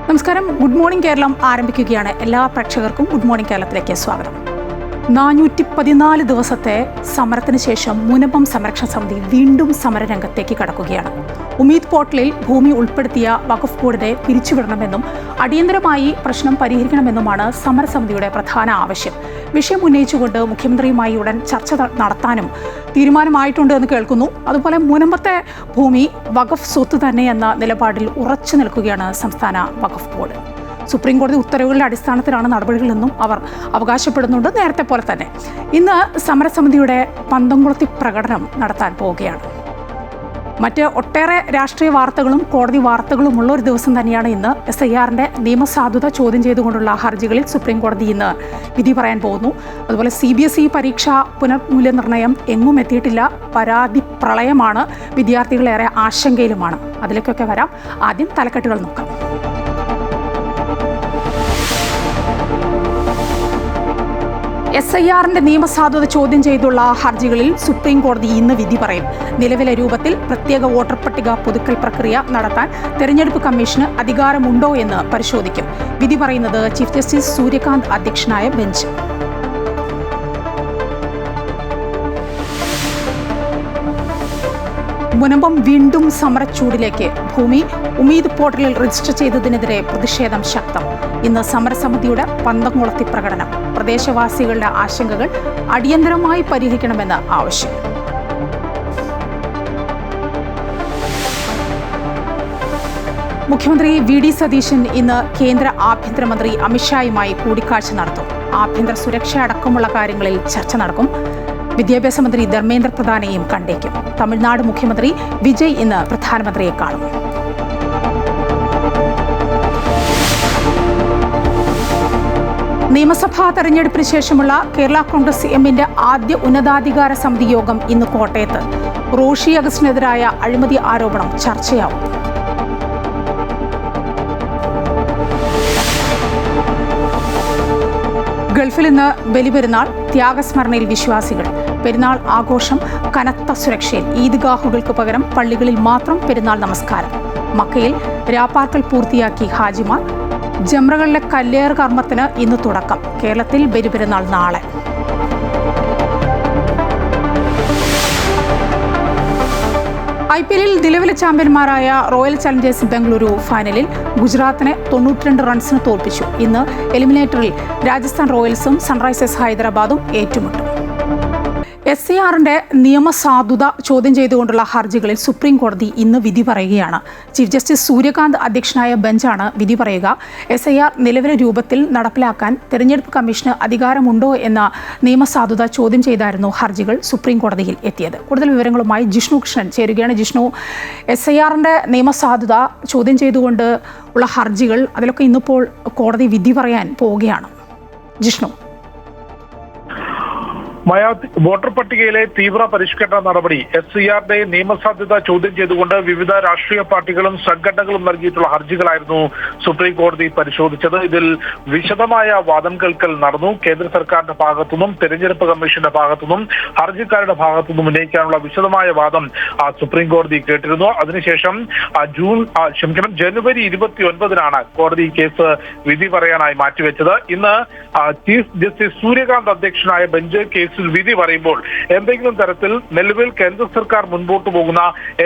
നമസ്കാരം. Good morning Keralam ആരംഭിക്കുകയാണ്. എല്ലാ പ്രേക്ഷകർക്കും ഗുഡ് മോർണിംഗ് കേരളത്തിലേക്ക് സ്വാഗതം. 414 ദിവസത്തെ സമരത്തിന് ശേഷം മുനമ്പം സംരക്ഷണ സമിതി വീണ്ടും സമരരംഗത്തേക്ക് കടക്കുകയാണ്. ഉമീദ് പോർട്ടലിൽ ഭൂമി ഉൾപ്പെടുത്തിയ വഖഫ് ബോർഡിനെ പിരിച്ചുവിടണമെന്നും അടിയന്തരമായി പ്രശ്നം പരിഹരിക്കണമെന്നുമാണ് സമരസമിതിയുടെ പ്രധാന ആവശ്യം. വിഷയം ഉന്നയിച്ചുകൊണ്ട് മുഖ്യമന്ത്രിയുമായി ഉടൻ ചർച്ച നടത്താനും തീരുമാനമായിട്ടുണ്ട് എന്ന് കേൾക്കുന്നു. അതുപോലെ മുനമ്പത്തെ ഭൂമി വഖഫ് സ്വത്ത് തന്നെയെന്ന നിലപാടിൽ ഉറച്ചു നിൽക്കുകയാണ് സംസ്ഥാന വഖഫ് ബോർഡ്. സുപ്രീം കോടതി ഉത്തരവുകളുടെ അടിസ്ഥാനത്തിലാണ് നടപടികളെന്നും അവർ അവകാശപ്പെടുന്നുണ്ട്. നേരത്തെ പോലെ തന്നെ ഇന്ന് സമരസമിതിയുടെ പന്തംകുളത്തി പ്രകടനം നടത്താൻ പോവുകയാണ്. മറ്റ് ഒട്ടേറെ രാഷ്ട്രീയ വാർത്തകളും കോടതി വാർത്തകളുമുള്ള ഒരു ദിവസം തന്നെയാണ് ഇന്ന്. SIRന്റെ നിയമസാധുത ചോദ്യം ചെയ്തുകൊണ്ടുള്ള ഹർജികളിൽ സുപ്രീം കോടതി ഇന്ന് വിധി പറയാൻ പോകുന്നു. അതുപോലെ CBSE പരീക്ഷാ പുനർമൂല്യനിർണ്ണയം എങ്ങും എത്തിയിട്ടില്ല. പരാതി പ്രളയമാണ്. വിദ്യാർത്ഥികളേറെ ആശങ്കയിലുമാണ്. അതിലേക്കൊക്കെ വരാം. ആദ്യം തലക്കെട്ടുകൾ നോക്കാം. SIRന്റെ നിയമസാധുത ചോദ്യം ചെയ്തുള്ള ഹർജികളിൽ സുപ്രീം കോടതി ഇന്ന് വിധി പറയും. നിലവിലെ രൂപത്തിൽ പ്രത്യേക വോട്ടർ പട്ടിക പുതുക്കൽ പ്രക്രിയ നടത്താൻ തെരഞ്ഞെടുപ്പ് കമ്മീഷന് അധികാരമുണ്ടോ എന്ന് പരിശോധിക്കും. വിധി പറയുന്നത് ചീഫ് ജസ്റ്റിസ് സൂര്യകാന്ത് അധ്യക്ഷനായ ബെഞ്ച്. മുനമ്പം വീണ്ടും സമരച്ചൂടിലേക്ക്. ഭൂമി ഉമീദ് പോർട്ടലിൽ രജിസ്റ്റർ ചെയ്തതിനെതിരെ പ്രതിഷേധം ശക്തം. ഇന്ന് സമരസമിതിയുടെ പന്തംകുളത്തി പ്രകടനം. പ്രദേശവാസികളുടെ ആശങ്കകൾ അടിയന്തരമായി പരിഹരിക്കണമെന്ന് ആവശ്യം. മുഖ്യമന്ത്രി VD സതീശൻ ഇന്ന് കേന്ദ്ര ആഭ്യന്തരമന്ത്രി അമിത്ഷായുമായി കൂടിക്കാഴ്ച നടത്തും. ആഭ്യന്തര സുരക്ഷ അടക്കമുള്ള കാര്യങ്ങളിൽ ചർച്ച നടക്കും. വിദ്യാഭ്യാസ മന്ത്രി ധർമ്മേന്ദ്ര പ്രധാനെയും കണ്ടേക്കും. തമിഴ്നാട് മുഖ്യമന്ത്രി വിജയ് ഇന്ന് പ്രധാനമന്ത്രിയെ കാണും. നിയമസഭാ തെരഞ്ഞെടുപ്പിന് ശേഷമുള്ള കേരള കോൺഗ്രസ് എമ്മിന്റെ ആദ്യ ഉന്നതാധികാര സമിതി യോഗം ഇന്ന് കോട്ടയത്ത്. റോഷി അഗസ്റ്റിനെതിരായ അഴിമതി ആരോപണം ചർച്ചയാവും. ഗൾഫിൽ ഇന്ന് ബലിപെരുന്നാൾ. ത്യാഗസ്മരണയിൽ വിശ്വാസികൾ. പെരുന്നാൾ ആഘോഷം കനത്ത സുരക്ഷയിൽ. ഈദ്ഗാഹുകൾക്ക് പകരം പള്ളികളിൽ മാത്രം പെരുന്നാൾ നമസ്കാരം. മക്കയിൽ രാപ്പാർക്കൽ പൂർത്തിയാക്കി ഹാജിമാർ. ജംറകളിലെ കല്ലേറ് കർമ്മത്തിന് ഇന്ന് തുടക്കം. കേരളത്തിൽ ബലിപെരുന്നാൾ നാളെ. IPL നിലവിലെ ചാമ്പ്യന്മാരായ റോയൽ ചലഞ്ചേഴ്സ് ബംഗളൂരു ഫൈനലിൽ ഗുജറാത്തിനെ 92 റൺസിന് തോൽപ്പിച്ചു. ഇന്ന് എലിമിനേറ്ററിൽ രാജസ്ഥാൻ റോയൽസും സൺറൈസേഴ്സ് ഹൈദരാബാദും ഏറ്റുമുട്ടും. SIRന്റെ നിയമസാധുത ചോദ്യം ചെയ്തുകൊണ്ടുള്ള ഹർജികളിൽ സുപ്രീം കോടതി ഇന്ന് വിധി പറയുകയാണ്. ചീഫ് ജസ്റ്റിസ് സൂര്യകാന്ത് അധ്യക്ഷനായ ബെഞ്ചാണ് വിധി പറയുക. SIR നിലവിലെ രൂപത്തിൽ നടപ്പിലാക്കാൻ തെരഞ്ഞെടുപ്പ് കമ്മീഷന് അധികാരമുണ്ടോ എന്ന നിയമസാധുത ചോദ്യം ചെയ്തായിരുന്നു ഹർജികൾ സുപ്രീം കോടതിയിൽ എത്തിയത്. കൂടുതൽ വിവരങ്ങളുമായി ജിഷ്ണു കൃഷ്ണൻ ചേരുകയാണ്. ജിഷ്ണു, SIRന്റെ നിയമസാധുത ചോദ്യം ചെയ്തുകൊണ്ട് ഉള്ള ഹർജികൾ, അതിലൊക്കെ ഇന്നിപ്പോൾ കോടതി വിധി പറയാൻ പോവുകയാണ്. ജിഷ്ണു. വോട്ടർ പട്ടികയിലെ തീവ്ര പരിഷ്കരണ നടപടി SIRന്റെ നിയമസാധ്യത ചോദ്യം ചെയ്തുകൊണ്ട് വിവിധ രാഷ്ട്രീയ പാർട്ടികളും സംഘടനകളും നൽകിയിട്ടുള്ള ഹർജികളായിരുന്നു സുപ്രീം കോടതി പരിശോധിച്ചത്. ഇതിൽ വിശദമായ വാദം കേൾക്കൽ നടന്നു. കേന്ദ്ര സർക്കാരിന്റെ ഭാഗത്തുനിന്നും തെരഞ്ഞെടുപ്പ് കമ്മീഷന്റെ ഭാഗത്തുനിന്നും ഹർജിക്കാരുടെ ഭാഗത്തുനിന്നും ഉന്നയിക്കാനുള്ള വിശദമായ വാദം സുപ്രീം കോടതി കേട്ടിരുന്നു. അതിനുശേഷം ജനുവരി 29-നാണ് കോടതി കേസ് വിധി പറയാനായി മാറ്റിവെച്ചത്. ഇന്ന് ചീഫ് ജസ്റ്റിസ് സൂര്യകാന്ത് അധ്യക്ഷനായ ബെഞ്ച് കേസിൽ വിധി പറയുമ്പോൾ എന്തെങ്കിലും തരത്തിൽ നിലവിൽ കേന്ദ്ര സർക്കാർ മുൻപോട്ട് പോകുന്ന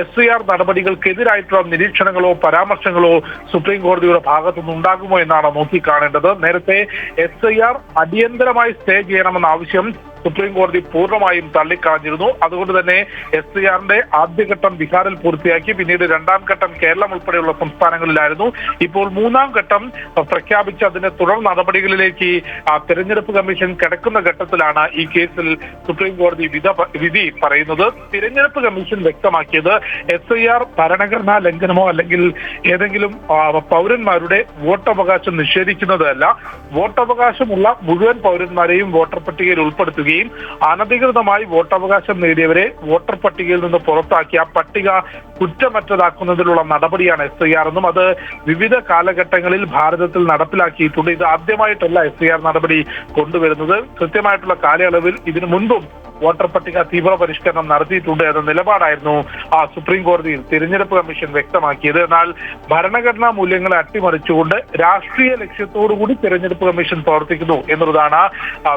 SIR നടപടികൾക്കെതിരായിട്ടുള്ള നിരീക്ഷണങ്ങളോ പരാമർശങ്ങളോ സുപ്രീം കോടതിയുടെ ഭാഗത്തുനിന്ന് ഉണ്ടാകുമോ എന്നാണ് നോക്കിക്കാണേണ്ടത്. നേരത്തെ SIR അടിയന്തരമായി സ്റ്റേ ചെയ്യണമെന്ന ആവശ്യം സുപ്രീം കോടതി പൂർണ്ണമായും തള്ളിക്കളഞ്ഞിരുന്നു. അതുകൊണ്ട് തന്നെ SIRന്റെ ആദ്യഘട്ടം ബീഹാറിൽ പൂർത്തിയാക്കി. പിന്നീട് രണ്ടാം ഘട്ടം കേരളം ഉൾപ്പെടെയുള്ള സംസ്ഥാനങ്ങളിലായിരുന്നു. ഇപ്പോൾ മൂന്നാം ഘട്ടം പ്രഖ്യാപിച്ച് അതിന്റെ തുടർ നടപടികളിലേക്ക് തെരഞ്ഞെടുപ്പ് കമ്മീഷൻ കിടക്കുന്ന ഘട്ടത്തിലാണ് ഈ കേസിൽ സുപ്രീം കോടതി വിധി പറയുന്നത്. തിരഞ്ഞെടുപ്പ് കമ്മീഷൻ വ്യക്തമാക്കിയത് SIR ഭരണഘടനാ ലംഘനമോ അല്ലെങ്കിൽ ഏതെങ്കിലും പൗരന്മാരുടെ വോട്ടവകാശം നിഷേധിക്കുന്നതല്ല. വോട്ടവകാശമുള്ള മുഴുവൻ പൗരന്മാരെയും വോട്ടർ പട്ടികയിൽ ഉൾപ്പെടുത്തുകയും അനധികൃതമായി വോട്ടവകാശം നേടിയവരെ വോട്ടർ പട്ടികയിൽ നിന്ന് പുറത്താക്കി ആ പട്ടിക കുറ്റമറ്റതാക്കുന്നതിലുള്ള നടപടിയാണ് SIR എന്നും അത് വിവിധ കാലഘട്ടങ്ങളിൽ ഭാരതത്തിൽ നടപ്പിലാക്കിയിട്ടുണ്ട്. ഇത് ആദ്യമായിട്ടല്ല SIR നടപടി കൊണ്ടുവരുന്നത്. കൃത്യമായിട്ടുള്ള കാലയളവിൽ ഇതിനു മുൻപും വോട്ടർ പട്ടിക തീവ്ര പരിഷ്കരണം നടത്തിയിട്ടുണ്ട് എന്ന നിലപാടായിരുന്നു സുപ്രീം കോടതിയിൽ തിരഞ്ഞെടുപ്പ് കമ്മീഷൻ വ്യക്തമാക്കിയത്. എന്നാൽ ഭരണഘടനാ മൂല്യങ്ങളെ അട്ടിമറിച്ചുകൊണ്ട് രാഷ്ട്രീയ ലക്ഷ്യത്തോടുകൂടി തിരഞ്ഞെടുപ്പ് കമ്മീഷൻ പ്രവർത്തിക്കുന്നു എന്നുള്ളതാണ്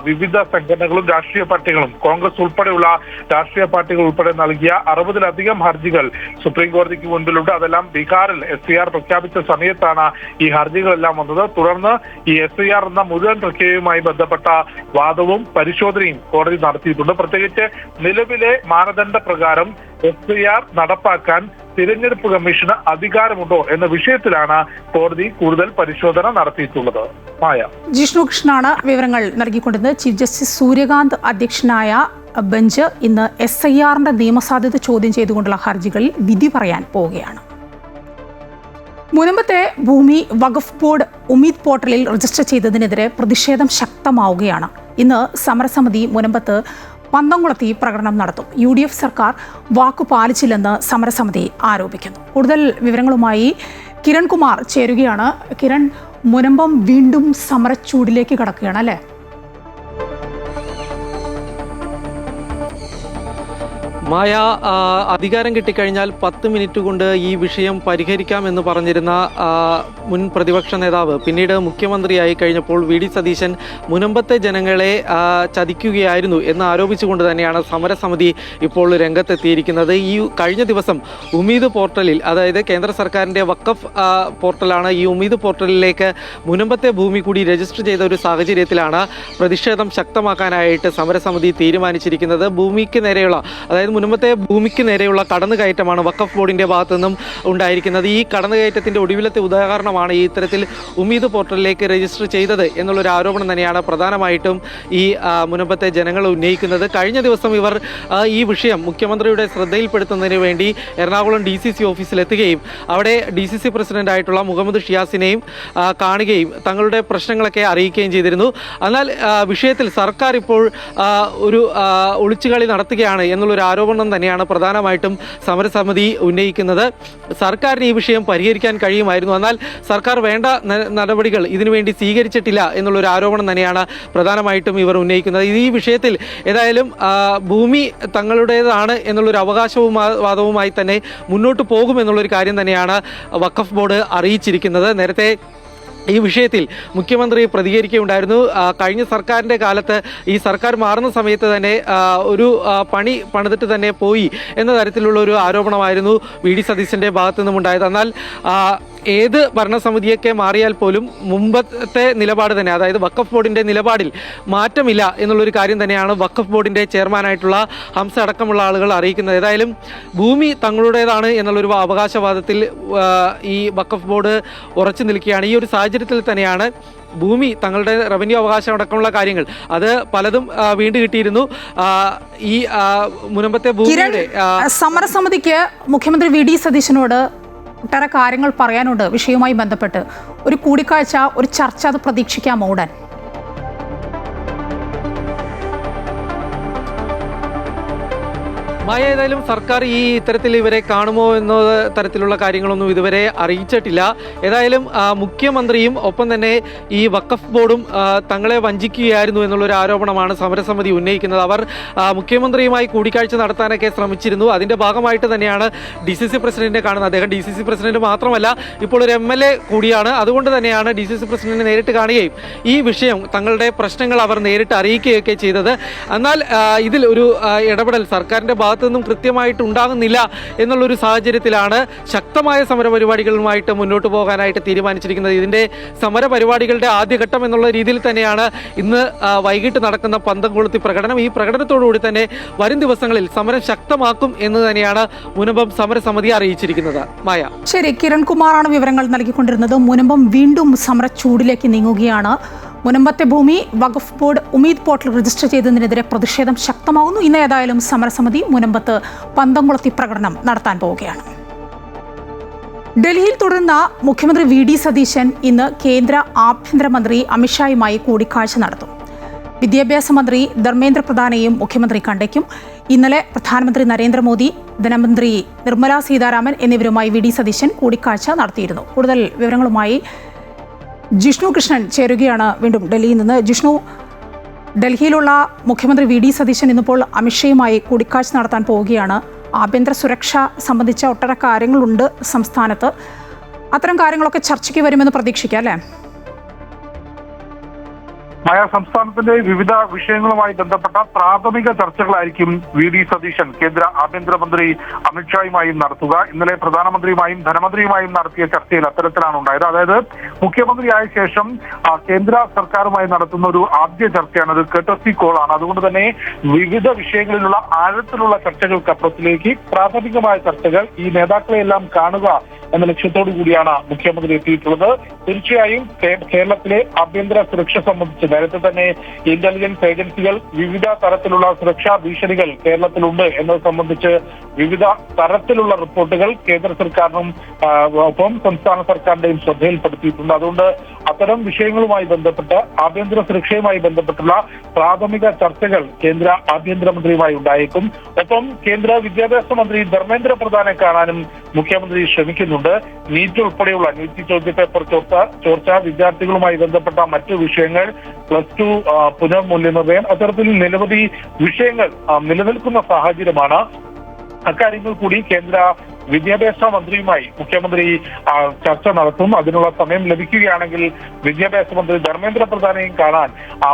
വിവിധ സംഘടനകളും രാഷ്ട്രീയ പാർട്ടികളും കോൺഗ്രസ് ഉൾപ്പെടെയുള്ള രാഷ്ട്രീയ പാർട്ടികൾ ഉൾപ്പെടെ നൽകിയ 60-ലധികം ഹർജികൾ സുപ്രീം കോടതിക്ക് മുൻപിലുണ്ട്. അതെല്ലാം ബീഹാറിൽ SIR പ്രഖ്യാപിച്ച സമയത്താണ് ഈ ഹർജികളെല്ലാം വന്നത്. തുടർന്ന് ഈ SIR എന്ന മുഴുവൻ പ്രക്രിയയുമായി ബന്ധപ്പെട്ട വാദവും പരിശോധനയും കോടതി നടത്തിയിട്ടുണ്ട്. പ്രത്യേകിച്ച് നിലവിലെ മാനദണ്ഡ പ്രകാരം SIR നടപ്പാക്കാൻ തിരഞ്ഞെടുപ്പ് കമ്മീഷന് അധികാരമുണ്ടോ എന്ന വിഷയത്തിലാണ് കോടതി കൂടുതൽ പരിശോധന നടത്തിയിട്ടുള്ളത്. ജിഷ്ണു കൃഷ്ണനാണ് വിവരങ്ങൾ നൽകിക്കൊണ്ടിരുന്നത്. ചീഫ് ജസ്റ്റിസ് സൂര്യകാന്ത് അധ്യക്ഷനായ ബെഞ്ച് ഇന്ന് SIRന്റെ നിയമസാധ്യത ചോദ്യം ചെയ്തുകൊണ്ടുള്ള ഹർജികളിൽ വിധി പറയാൻ പോവുകയാണ്. മുനമ്പത്തെ ഭൂമി വഖഫ് ബോർഡ് ഉമീദ് പോർട്ടലിൽ രജിസ്റ്റർ ചെയ്തതിനെതിരെ പ്രതിഷേധം ശക്തമാവുകയാണ്. ഇന്ന് സമരസമിതി മുനമ്പത്ത് പന്തംകുളത്തി പ്രകടനം നടത്തും. UDF സർക്കാർ വാക്കു പാലിച്ചില്ലെന്ന് സമരസമിതി ആരോപിക്കുന്നു. കൂടുതൽ വിവരങ്ങളുമായി കിരൺകുമാർ ചേരുകയാണ്. കിരൺ, മുനമ്പം വീണ്ടും സമരച്ചൂടിലേക്ക് കടക്കുകയാണ് അല്ലേ? മായ, അധികാരം കിട്ടിക്കഴിഞ്ഞാൽ 10 മിനിറ്റ് കൊണ്ട് ഈ വിഷയം പരിഹരിക്കാമെന്ന് പറഞ്ഞിരുന്ന മുൻ പ്രതിപക്ഷ നേതാവ് പിന്നീട് മുഖ്യമന്ത്രിയായി കഴിഞ്ഞപ്പോൾ VD സതീശൻ മുനമ്പത്തെ ജനങ്ങളെ ചതിക്കുകയായിരുന്നു എന്ന് ആരോപിച്ചുകൊണ്ട് തന്നെയാണ് സമരസമിതി ഇപ്പോൾ രംഗത്തെത്തിയിരിക്കുന്നത്. ഈ കഴിഞ്ഞ ദിവസം ഉമീദ് പോർട്ടലിൽ, അതായത് കേന്ദ്ര സർക്കാരിൻ്റെ വഖഫ് പോർട്ടലാണ്, ഈ ഉമീദ് പോർട്ടലിലേക്ക് മുനമ്പത്തെ ഭൂമി കൂടി രജിസ്റ്റർ ചെയ്ത ഒരു സാഹചര്യത്തിലാണ് പ്രതിഷേധം ശക്തമാക്കാനായിട്ട് സമരസമിതി തീരുമാനിച്ചിരിക്കുന്നത്. ഭൂമിക്ക് നേരെയുള്ള, അതായത് മുനമ്പത്തെ ഭൂമിക്ക് നേരെയുള്ള കടന്നുകയറ്റമാണ് വഖഫ് ബോർഡിൻ്റെ ഭാഗത്തു നിന്നും ഉണ്ടായിരിക്കുന്നത്. ഈ കടന്നുകയറ്റത്തിൻ്റെ ഒടുവിലത്തെ ഉദാഹരണമാണ് ഈ ഇത്തരത്തിൽ ഉമീദ് പോർട്ടലിലേക്ക് രജിസ്റ്റർ ചെയ്തത് എന്നുള്ളൊരു ആരോപണം തന്നെയാണ് പ്രധാനമായിട്ടും ഈ മുനമ്പത്തെ ജനങ്ങൾ ഉന്നയിക്കുന്നത്. കഴിഞ്ഞ ദിവസം ഇവർ ഈ വിഷയം മുഖ്യമന്ത്രിയുടെ ശ്രദ്ധയിൽപ്പെടുത്തുന്നതിന് വേണ്ടി എറണാകുളം DCC ഓഫീസിലെത്തുകയും അവിടെ DCC പ്രസിഡന്റായിട്ടുള്ള മുഹമ്മദ് ഷിയാസിനെയും കാണുകയും തങ്ങളുടെ പ്രശ്നങ്ങളൊക്കെ അറിയിക്കുകയും ചെയ്തിരുന്നു. എന്നാൽ വിഷയത്തിൽ സർക്കാർ ഇപ്പോൾ ഒരു ഒളിച്ചുകളി നടത്തുകയാണ് എന്നുള്ളൊരു ആരോപണം തന്നെയാണ് പ്രധാനമായിട്ടും സമരസമിതി ഉന്നയിക്കുന്നത്. സർക്കാരിന് ഈ വിഷയം പരിഹരിക്കാൻ കഴിയുമായിരുന്നു, എന്നാൽ സർക്കാർ വേണ്ട നടപടികൾ ഇതിനുവേണ്ടി സ്വീകരിച്ചിട്ടില്ല എന്നുള്ളൊരു ആരോപണം തന്നെയാണ് പ്രധാനമായിട്ടും ഇവർ ഉന്നയിക്കുന്നത്. ഈ വിഷയത്തിൽ ഏതായാലും ഭൂമി തങ്ങളുടേതാണ് എന്നുള്ളൊരു അവകാശവാദവുമായി തന്നെ മുന്നോട്ട് പോകുമെന്നുള്ളൊരു കാര്യം തന്നെയാണ് വഖഫ് ബോർഡ് അറിയിച്ചിരിക്കുന്നത്. നേരത്തെ ഈ വിഷയത്തിൽ മുഖ്യമന്ത്രി പ്രതികരിക്കുകയുണ്ടായിരുന്നു. കഴിഞ്ഞ സർക്കാരിൻ്റെ കാലത്ത് ഈ സർക്കാർ മാറുന്ന സമയത്ത് തന്നെ ഒരു പണി പണിതിട്ട് തന്നെ പോയി എന്ന തരത്തിലുള്ള ഒരു ആരോപണമായിരുന്നു VD സതീശൻ്റെ ഭാഗത്തു നിന്നും ഉണ്ടായത്. എന്നാൽ ഏത് ഭരണസമിതിയൊക്കെ മാറിയാൽ പോലും മുമ്പത്തെ നിലപാട് തന്നെ, അതായത് വഖഫ് ബോർഡിൻ്റെ നിലപാടിൽ മാറ്റമില്ല എന്നുള്ളൊരു കാര്യം തന്നെയാണ് വഖഫ് ബോർഡിൻ്റെ ചെയർമാനായിട്ടുള്ള ഹംസ അടക്കമുള്ള ആളുകൾ അറിയിക്കുന്നത്. ഏതായാലും ഭൂമി തങ്ങളുടേതാണ് എന്നുള്ളൊരു അവകാശവാദത്തിൽ ഈ വഖഫ് ബോർഡ് ഉറച്ചു നിൽക്കുകയാണ്. ഈ ഒരു സാഹചര്യത്തിൽ തന്നെയാണ് ഭൂമി തങ്ങളുടെ റവന്യൂ അവകാശം അടക്കമുള്ള കാര്യങ്ങൾ അത് പലതും വീണ്ടു കിട്ടിയിരുന്നു. ഈ മുനമ്പത്തെ ഭൂമിയുടെ സമരസമിതിക്ക് മുഖ്യമന്ത്രി VD സതീശനോട് ഒട്ടേറെ കാര്യങ്ങൾ പറയാനുണ്ട്. വിഷയവുമായി ബന്ധപ്പെട്ട് ഒരു കൂടിക്കാഴ്ച, ഒരു ചർച്ച അത് പ്രതീക്ഷിക്കാമോ ഉടൻ? ഏതായാലും സർക്കാർ ഈ ഇത്തരത്തിൽ ഇവരെ കാണുമോ എന്ന തരത്തിലുള്ള കാര്യങ്ങളൊന്നും ഇതുവരെ അറിയിച്ചിട്ടില്ല. ഏതായാലും മുഖ്യമന്ത്രിയും ഒപ്പം തന്നെ ഈ വഖഫ് ബോർഡും തങ്ങളെ വഞ്ചിക്കുകയായിരുന്നു എന്നുള്ളൊരു ആരോപണമാണ് സമരസമിതി ഉന്നയിക്കുന്നത്. അവർ മുഖ്യമന്ത്രിയുമായി കൂടിക്കാഴ്ച നടത്താനൊക്കെ ശ്രമിച്ചിരുന്നു. അതിൻ്റെ ഭാഗമായിട്ട് തന്നെയാണ് DCC പ്രസിഡന്റിനെ കാണുന്നത്. അദ്ദേഹം DCC പ്രസിഡന്റ് മാത്രമല്ല, ഇപ്പോൾ ഒരു MLA കൂടിയാണ്. അതുകൊണ്ട് തന്നെയാണ് DCC പ്രസിഡന്റിനെ നേരിട്ട് കാണുകയും ഈ വിഷയം, തങ്ങളുടെ പ്രശ്നങ്ങൾ അവർ നേരിട്ട് അറിയിക്കുകയൊക്കെ ചെയ്തത്. എന്നാൽ ഇതിൽ ഒരു ഇടപെടൽ സർക്കാരിൻ്റെ ഭാഗത്തു നിന്നും കൃത്യമായിട്ട് ഉണ്ടാകുന്നില്ല എന്നുള്ളൊരു സാഹചര്യത്തിലാണ് ശക്തമായ സമരപരിപാടികളുമായിട്ട് മുന്നോട്ട് പോകാനായിട്ട് തീരുമാനിച്ചിരിക്കുന്നത്. ഇതിൻ്റെ സമരപരിപാടികളുടെ ആദ്യഘട്ടം എന്നുള്ള രീതിയിൽ തന്നെയാണ് ഇന്ന് വൈകിട്ട് നടക്കുന്ന പന്തംകുളത്തി പ്രകടനം. ഈ പ്രകടനത്തോടുകൂടി തന്നെ വരും ദിവസങ്ങളിൽ സമരം ശക്തമാക്കും എന്ന് തന്നെയാണ് മുനമ്പം സമരസമിതി അറിയിച്ചിരിക്കുന്നത്. മായ. ശരി, കിരൺകുമാറാണ് വിവരങ്ങൾ നൽകിക്കൊണ്ടിരുന്നത്. മുനമ്പം വീണ്ടും സമരച്ചൂടിലേക്ക് നീങ്ങുകയാണ്. മുനമ്പത്തെ ഭൂമി വഖഫ് ബോർഡ് ഉമീദ് പോർട്ടൽ രജിസ്റ്റർ ചെയ്തതിനെതിരെ പ്രതിഷേധം ശക്തമാകുന്നു. ഇന്ന് ഏതായാലും സമരസമിതി മുനമ്പത്ത് പന്തംകുളത്തി പ്രകടനം നടത്താൻ പോവുകയാണ്. ഡൽഹിയിൽ തുടരുന്ന മുഖ്യമന്ത്രി VD സതീശൻ ഇന്ന് കേന്ദ്ര ആഭ്യന്തരമന്ത്രി അമിത്ഷായുമായി കൂടിക്കാഴ്ച നടത്തും. വിദ്യാഭ്യാസ മന്ത്രി ധർമ്മേന്ദ്ര പ്രധാനെയും മുഖ്യമന്ത്രി കണ്ടേക്കും. ഇന്നലെ പ്രധാനമന്ത്രി നരേന്ദ്രമോദി, ധനമന്ത്രി നിർമ്മല സീതാരാമൻ എന്നിവരുമായി VD സതീശൻ കൂടിക്കാഴ്ച നടത്തിയിരുന്നു. കൂടുതൽ വിവരങ്ങളുമായി ജിഷ്ണു കൃഷ്ണൻ ചേരുകയാണ് വീണ്ടും ഡൽഹിയിൽ നിന്ന്. ജിഷ്ണു, ഡൽഹിയിലുള്ള മുഖ്യമന്ത്രി വി.ഡി. സതീശൻ ഇന്നിപ്പോൾ അമിത്ഷയുമായി കൂടിക്കാഴ്ച നടത്താൻ പോവുകയാണ്. ആഭ്യന്തര സുരക്ഷ സംബന്ധിച്ച ഒട്ടേറെ കാര്യങ്ങളുണ്ട് സംസ്ഥാനത്ത്. അത്തരം കാര്യങ്ങളൊക്കെ ചർച്ചയ്ക്ക് വരുമെന്ന് പ്രതീക്ഷിക്കാം അല്ലേ? സംസ്ഥാനത്തിന്റെ വിവിധ വിഷയങ്ങളുമായി ബന്ധപ്പെട്ട പ്രാഥമിക ചർച്ചകളായിരിക്കും വി.ഡി. സതീശൻ കേന്ദ്ര ആഭ്യന്തരമന്ത്രി അമിത്ഷായുമായും നടത്തുക. ഇന്നലെ പ്രധാനമന്ത്രിയുമായും ധനമന്ത്രിയുമായും നടത്തിയ ചർച്ചയിൽ അത്തരത്തിലാണ് ഉണ്ടായത്. അതായത് മുഖ്യമന്ത്രിയായ ശേഷം കേന്ദ്ര സർക്കാരുമായി നടത്തുന്ന ഒരു ആദ്യ ചർച്ചയാണ്, ഒരു കർട്ടസി കോളാണ്. അതുകൊണ്ട് തന്നെ വിവിധ വിഷയങ്ങളിലുള്ള ആഴത്തിലുള്ള ചർച്ചകൾക്കപ്പുറത്തിലേക്ക് പ്രാഥമികമായ ചർച്ചകൾ ഈ നേതാക്കളെയെല്ലാം കാണുക എന്ന ലക്ഷ്യത്തോടു കൂടിയാണ് മുഖ്യമന്ത്രി എത്തിയിട്ടുള്ളത്. തീർച്ചയായും കേരളത്തിലെ ആഭ്യന്തര സുരക്ഷ സംബന്ധിച്ച് നേരത്തെ തന്നെ ഇന്റലിജൻസ് ഏജൻസികൾ വിവിധ തരത്തിലുള്ള സുരക്ഷാ ഭീഷണികൾ കേരളത്തിലുണ്ട് എന്നത് സംബന്ധിച്ച് വിവിധ തരത്തിലുള്ള റിപ്പോർട്ടുകൾ കേന്ദ്ര സർക്കാരിനും ഒപ്പം സംസ്ഥാന സർക്കാരിന്റെയും ശ്രദ്ധയിൽപ്പെടുത്തിയിട്ടുണ്ട്. അതുകൊണ്ട് അത്തരം വിഷയങ്ങളുമായി ബന്ധപ്പെട്ട് ആഭ്യന്തര സുരക്ഷയുമായി ബന്ധപ്പെട്ടുള്ള പ്രാഥമിക ചർച്ചകൾ കേന്ദ്ര ആഭ്യന്തരമന്ത്രിയുമായി ഉണ്ടായേക്കും. ഒപ്പം കേന്ദ്ര വിദ്യാഭ്യാസ മന്ത്രി ധർമ്മേന്ദ്ര പ്രധാനെ കാണാനും മുഖ്യമന്ത്രി ശ്രമിക്കുന്നുണ്ട്. നീറ്റ് ഉൾപ്പെടെയുള്ള നീറ്റ് ചോദ്യപേപ്പർ ചോർച്ച, വിദ്യാർത്ഥികളുമായി ബന്ധപ്പെട്ട മറ്റു വിഷയങ്ങൾ, +2 പുനർമൂല്യനിർണ്ണയം, അത്തരത്തിൽ നിരവധി വിഷയങ്ങൾ നിലനിൽക്കുന്ന സാഹചര്യമാണ്. അക്കാര്യങ്ങൾ കൂടി കേന്ദ്ര വിദ്യാഭ്യാസ മന്ത്രിയുമായി മുഖ്യമന്ത്രി ചർച്ച നടത്തും. അതിനുള്ള സമയം ലഭിക്കുകയാണെങ്കിൽ വിദ്യാഭ്യാസ മന്ത്രി ധർമ്മേന്ദ്ര പ്രധാനെയും കാണാൻ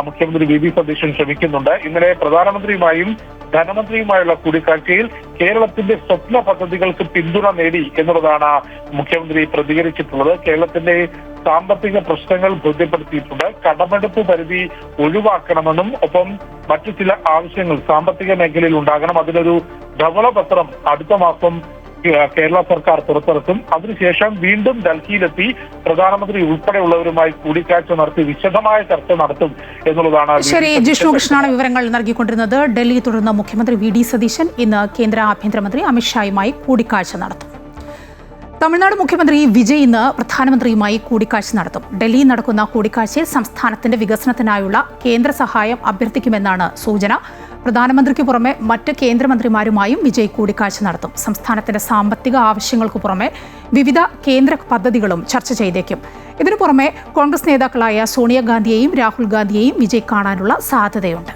മുഖ്യമന്ത്രി വി.ഡി. സതീശൻ ശ്രമിക്കുന്നുണ്ട്. ഇന്നലെ പ്രധാനമന്ത്രിയുമായും ധനമന്ത്രിയുമായുള്ള കൂടിക്കാഴ്ചയിൽ കേരളത്തിന്റെ സ്വപ്ന പദ്ധതികൾക്ക് പിന്തുണ നേടി എന്നുള്ളതാണ് മുഖ്യമന്ത്രി പ്രതികരിച്ചിട്ടുള്ളത്. കേരളത്തിന്റെ സാമ്പത്തിക പ്രശ്നങ്ങൾ ബോധ്യപ്പെടുത്തിയിട്ടുണ്ട്. കടമെടുപ്പ് പരിധി ഒഴിവാക്കണമെന്നും ഒപ്പം മറ്റു ചില ആവശ്യങ്ങൾ സാമ്പത്തിക മേഖലയിൽ ഉണ്ടാകണം. അതിനൊരു ധവളപത്രം അടുത്ത മാസം കേരള സർക്കാർ പുറത്തിറക്കും. അതിനുശേഷം വീണ്ടും ഡൽഹിയിലെത്തി പ്രധാനമന്ത്രി ഉൾപ്പെടെയുള്ളവരുമായി കൂടിക്കാഴ്ച നടത്തി വിശദമായ ചർച്ച നടത്തും എന്നുള്ളതാണ്. ശരി, ജിഷ്ണു കൃഷ്ണനാണ് വിവരങ്ങൾ നൽകിക്കൊണ്ടിരുന്നത്. ഡൽഹി തുടർന്ന് മുഖ്യമന്ത്രി വി.ഡി. സതീശൻ ഇന്ന് കേന്ദ്ര ആഭ്യന്തരമന്ത്രി അമിത്ഷായുമായി കൂടിക്കാഴ്ച നടത്തും. തമിഴ്നാട് മുഖ്യമന്ത്രി വിജയ് ഇന്ന് പ്രധാനമന്ത്രിയുമായി കൂടിക്കാഴ്ച നടത്തും. ഡൽഹിയിൽ നടക്കുന്ന കൂടിക്കാഴ്ചയിൽ സംസ്ഥാനത്തിന്റെ വികസനത്തിനായുള്ള കേന്ദ്ര സഹായം അഭ്യർത്ഥിക്കുമെന്നാണ് സൂചന. പ്രധാനമന്ത്രിക്ക് പുറമെ മറ്റ് കേന്ദ്രമന്ത്രിമാരുമായും വിജയ് കൂടിക്കാഴ്ച നടത്തും. സംസ്ഥാനത്തിന്റെ സാമ്പത്തിക ആവശ്യങ്ങൾക്ക് പുറമെ വിവിധ കേന്ദ്ര പദ്ധതികളും ചർച്ച ചെയ്തേക്കും. ഇതിനു പുറമെ കോൺഗ്രസ് നേതാക്കളായ സോണിയാഗാന്ധിയെയും രാഹുൽ ഗാന്ധിയെയും വിജയ് കാണാനുള്ള സാധ്യതയുണ്ട്.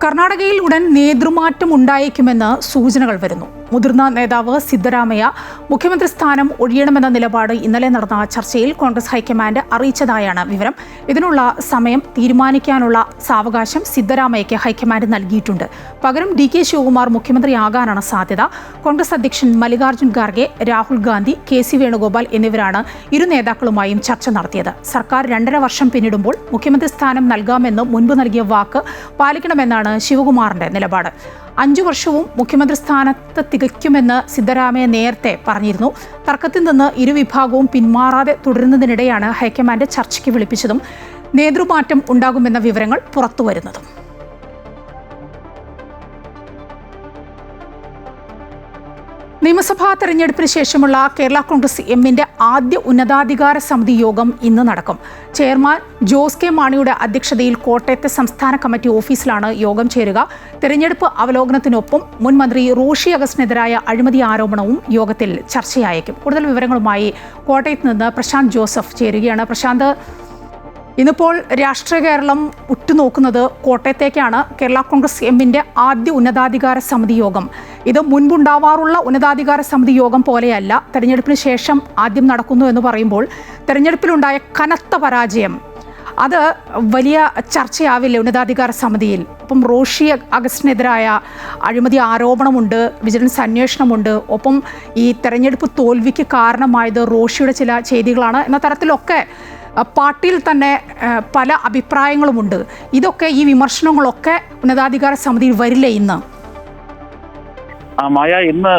കർണാടകയിൽ ഉടൻ നേതൃമാറ്റം ഉണ്ടായേക്കുമെന്ന് സൂചനകൾ വരുന്നു. മുതിർന്ന നേതാവ് സിദ്ധരാമയ്യ മുഖ്യമന്ത്രി സ്ഥാനം ഒഴിയണമെന്ന നിലപാട് ഇന്നലെ നടന്ന ചർച്ചയിൽ കോൺഗ്രസ് ഹൈക്കമാൻഡ് അറിയിച്ചതായാണ് വിവരം. ഇതിനുള്ള സമയം തീരുമാനിക്കാനുള്ള സാവകാശം സിദ്ധരാമയ്യയ്ക്ക് ഹൈക്കമാൻഡ് നൽകിയിട്ടുണ്ട്. പകരം ഡി.കെ. ശിവകുമാർ മുഖ്യമന്ത്രിയാകാനാണ് സാധ്യത. കോൺഗ്രസ് അധ്യക്ഷൻ മല്ലികാർജ്ജുൻ ഖാർഗെ, രാഹുൽ ഗാന്ധി, കെ.സി. വേണുഗോപാൽ എന്നിവരാണ് ഇരു നേതാക്കളുമായും ചർച്ച നടത്തിയത്. സർക്കാർ 2.5 വർഷം പിന്നിടുമ്പോൾ മുഖ്യമന്ത്രി സ്ഥാനം നൽകാമെന്ന് മുൻപ് നൽകിയ വാക്ക് പാലിക്കണമെന്നാണ് ശിവകുമാറിന്റെ നിലപാട്. 5 വർഷവും മുഖ്യമന്ത്രി സ്ഥാനത്ത് തികയ്ക്കുമെന്ന് സിദ്ധരാമയ്യ നേരത്തെ പറഞ്ഞിരുന്നു. തർക്കത്തിൽ നിന്ന് ഇരുവിഭാഗവും പിന്മാറാതെ തുടരുന്നതിനിടെയാണ് ഹൈക്കമാൻഡ് ചർച്ചയ്ക്ക് വിളിപ്പിച്ചതും നേതൃമാറ്റം ഉണ്ടാകുമെന്ന വിവരങ്ങൾ പുറത്തുവരുന്നതും. നിയമസഭാ തെരഞ്ഞെടുപ്പിന് ശേഷമുള്ള കേരള കോൺഗ്രസ് എമ്മിന്റെ ആദ്യ ഉന്നതാധികാര സമിതി യോഗം ഇന്ന് നടക്കും. ചെയർമാൻ ജോസ് കെ മാണിയുടെ അധ്യക്ഷതയിൽ കോട്ടയത്തെ സംസ്ഥാന കമ്മിറ്റി ഓഫീസിലാണ് യോഗം ചേരുക. തെരഞ്ഞെടുപ്പ് അവലോകനത്തിനൊപ്പം മുൻ മന്ത്രി റോഷി അഗസ്റ്റിനെതിരായ അഴിമതി ആരോപണവും യോഗത്തിൽ ചർച്ചയായേക്കും. കൂടുതൽ വിവരങ്ങളുമായി കോട്ടയത്ത് നിന്ന് പ്രശാന്ത് ജോസഫ് ചേരുകയാണ്. പ്രശാന്ത്, ഇന്നിപ്പോൾ രാഷ്ട്രീയ കേരളം ഉറ്റുനോക്കുന്നത് കോട്ടയത്തേക്കാണ്. കേരള കോൺഗ്രസ് എമ്മിന്റെ ആദ്യ ഉന്നതാധികാര സമിതി യോഗം ഇത് മുൻപുണ്ടാവാറുള്ള ഉന്നതാധികാര സമിതി യോഗം പോലെയല്ല. തെരഞ്ഞെടുപ്പിന് ശേഷം ആദ്യം നടക്കുന്നു എന്ന് പറയുമ്പോൾ തെരഞ്ഞെടുപ്പിലുണ്ടായ കനത്ത പരാജയം അത് വലിയ ചർച്ചയാവില്ല ഉന്നതാധികാര സമിതിയിൽ. ഒപ്പം റോഷി അഗസ്റ്റിനെതിരായ അഴിമതി ആരോപണമുണ്ട്, വിജിലൻസ് അന്വേഷണമുണ്ട്. ഒപ്പം ഈ തെരഞ്ഞെടുപ്പ് തോൽവിക്ക് കാരണമായത് റോഷിയുടെ ചില ചെയ്തികളാണ് എന്ന തരത്തിലൊക്കെ പാർട്ടിയിൽ തന്നെ പല അഭിപ്രായങ്ങളുമുണ്ട്. ഇതൊക്കെ ഈ വിമർശനങ്ങളൊക്കെ ഉന്നതാധികാര സമിതിയിൽ വരില്ലേ ഇന്ന്? മായ, ഇന്ന്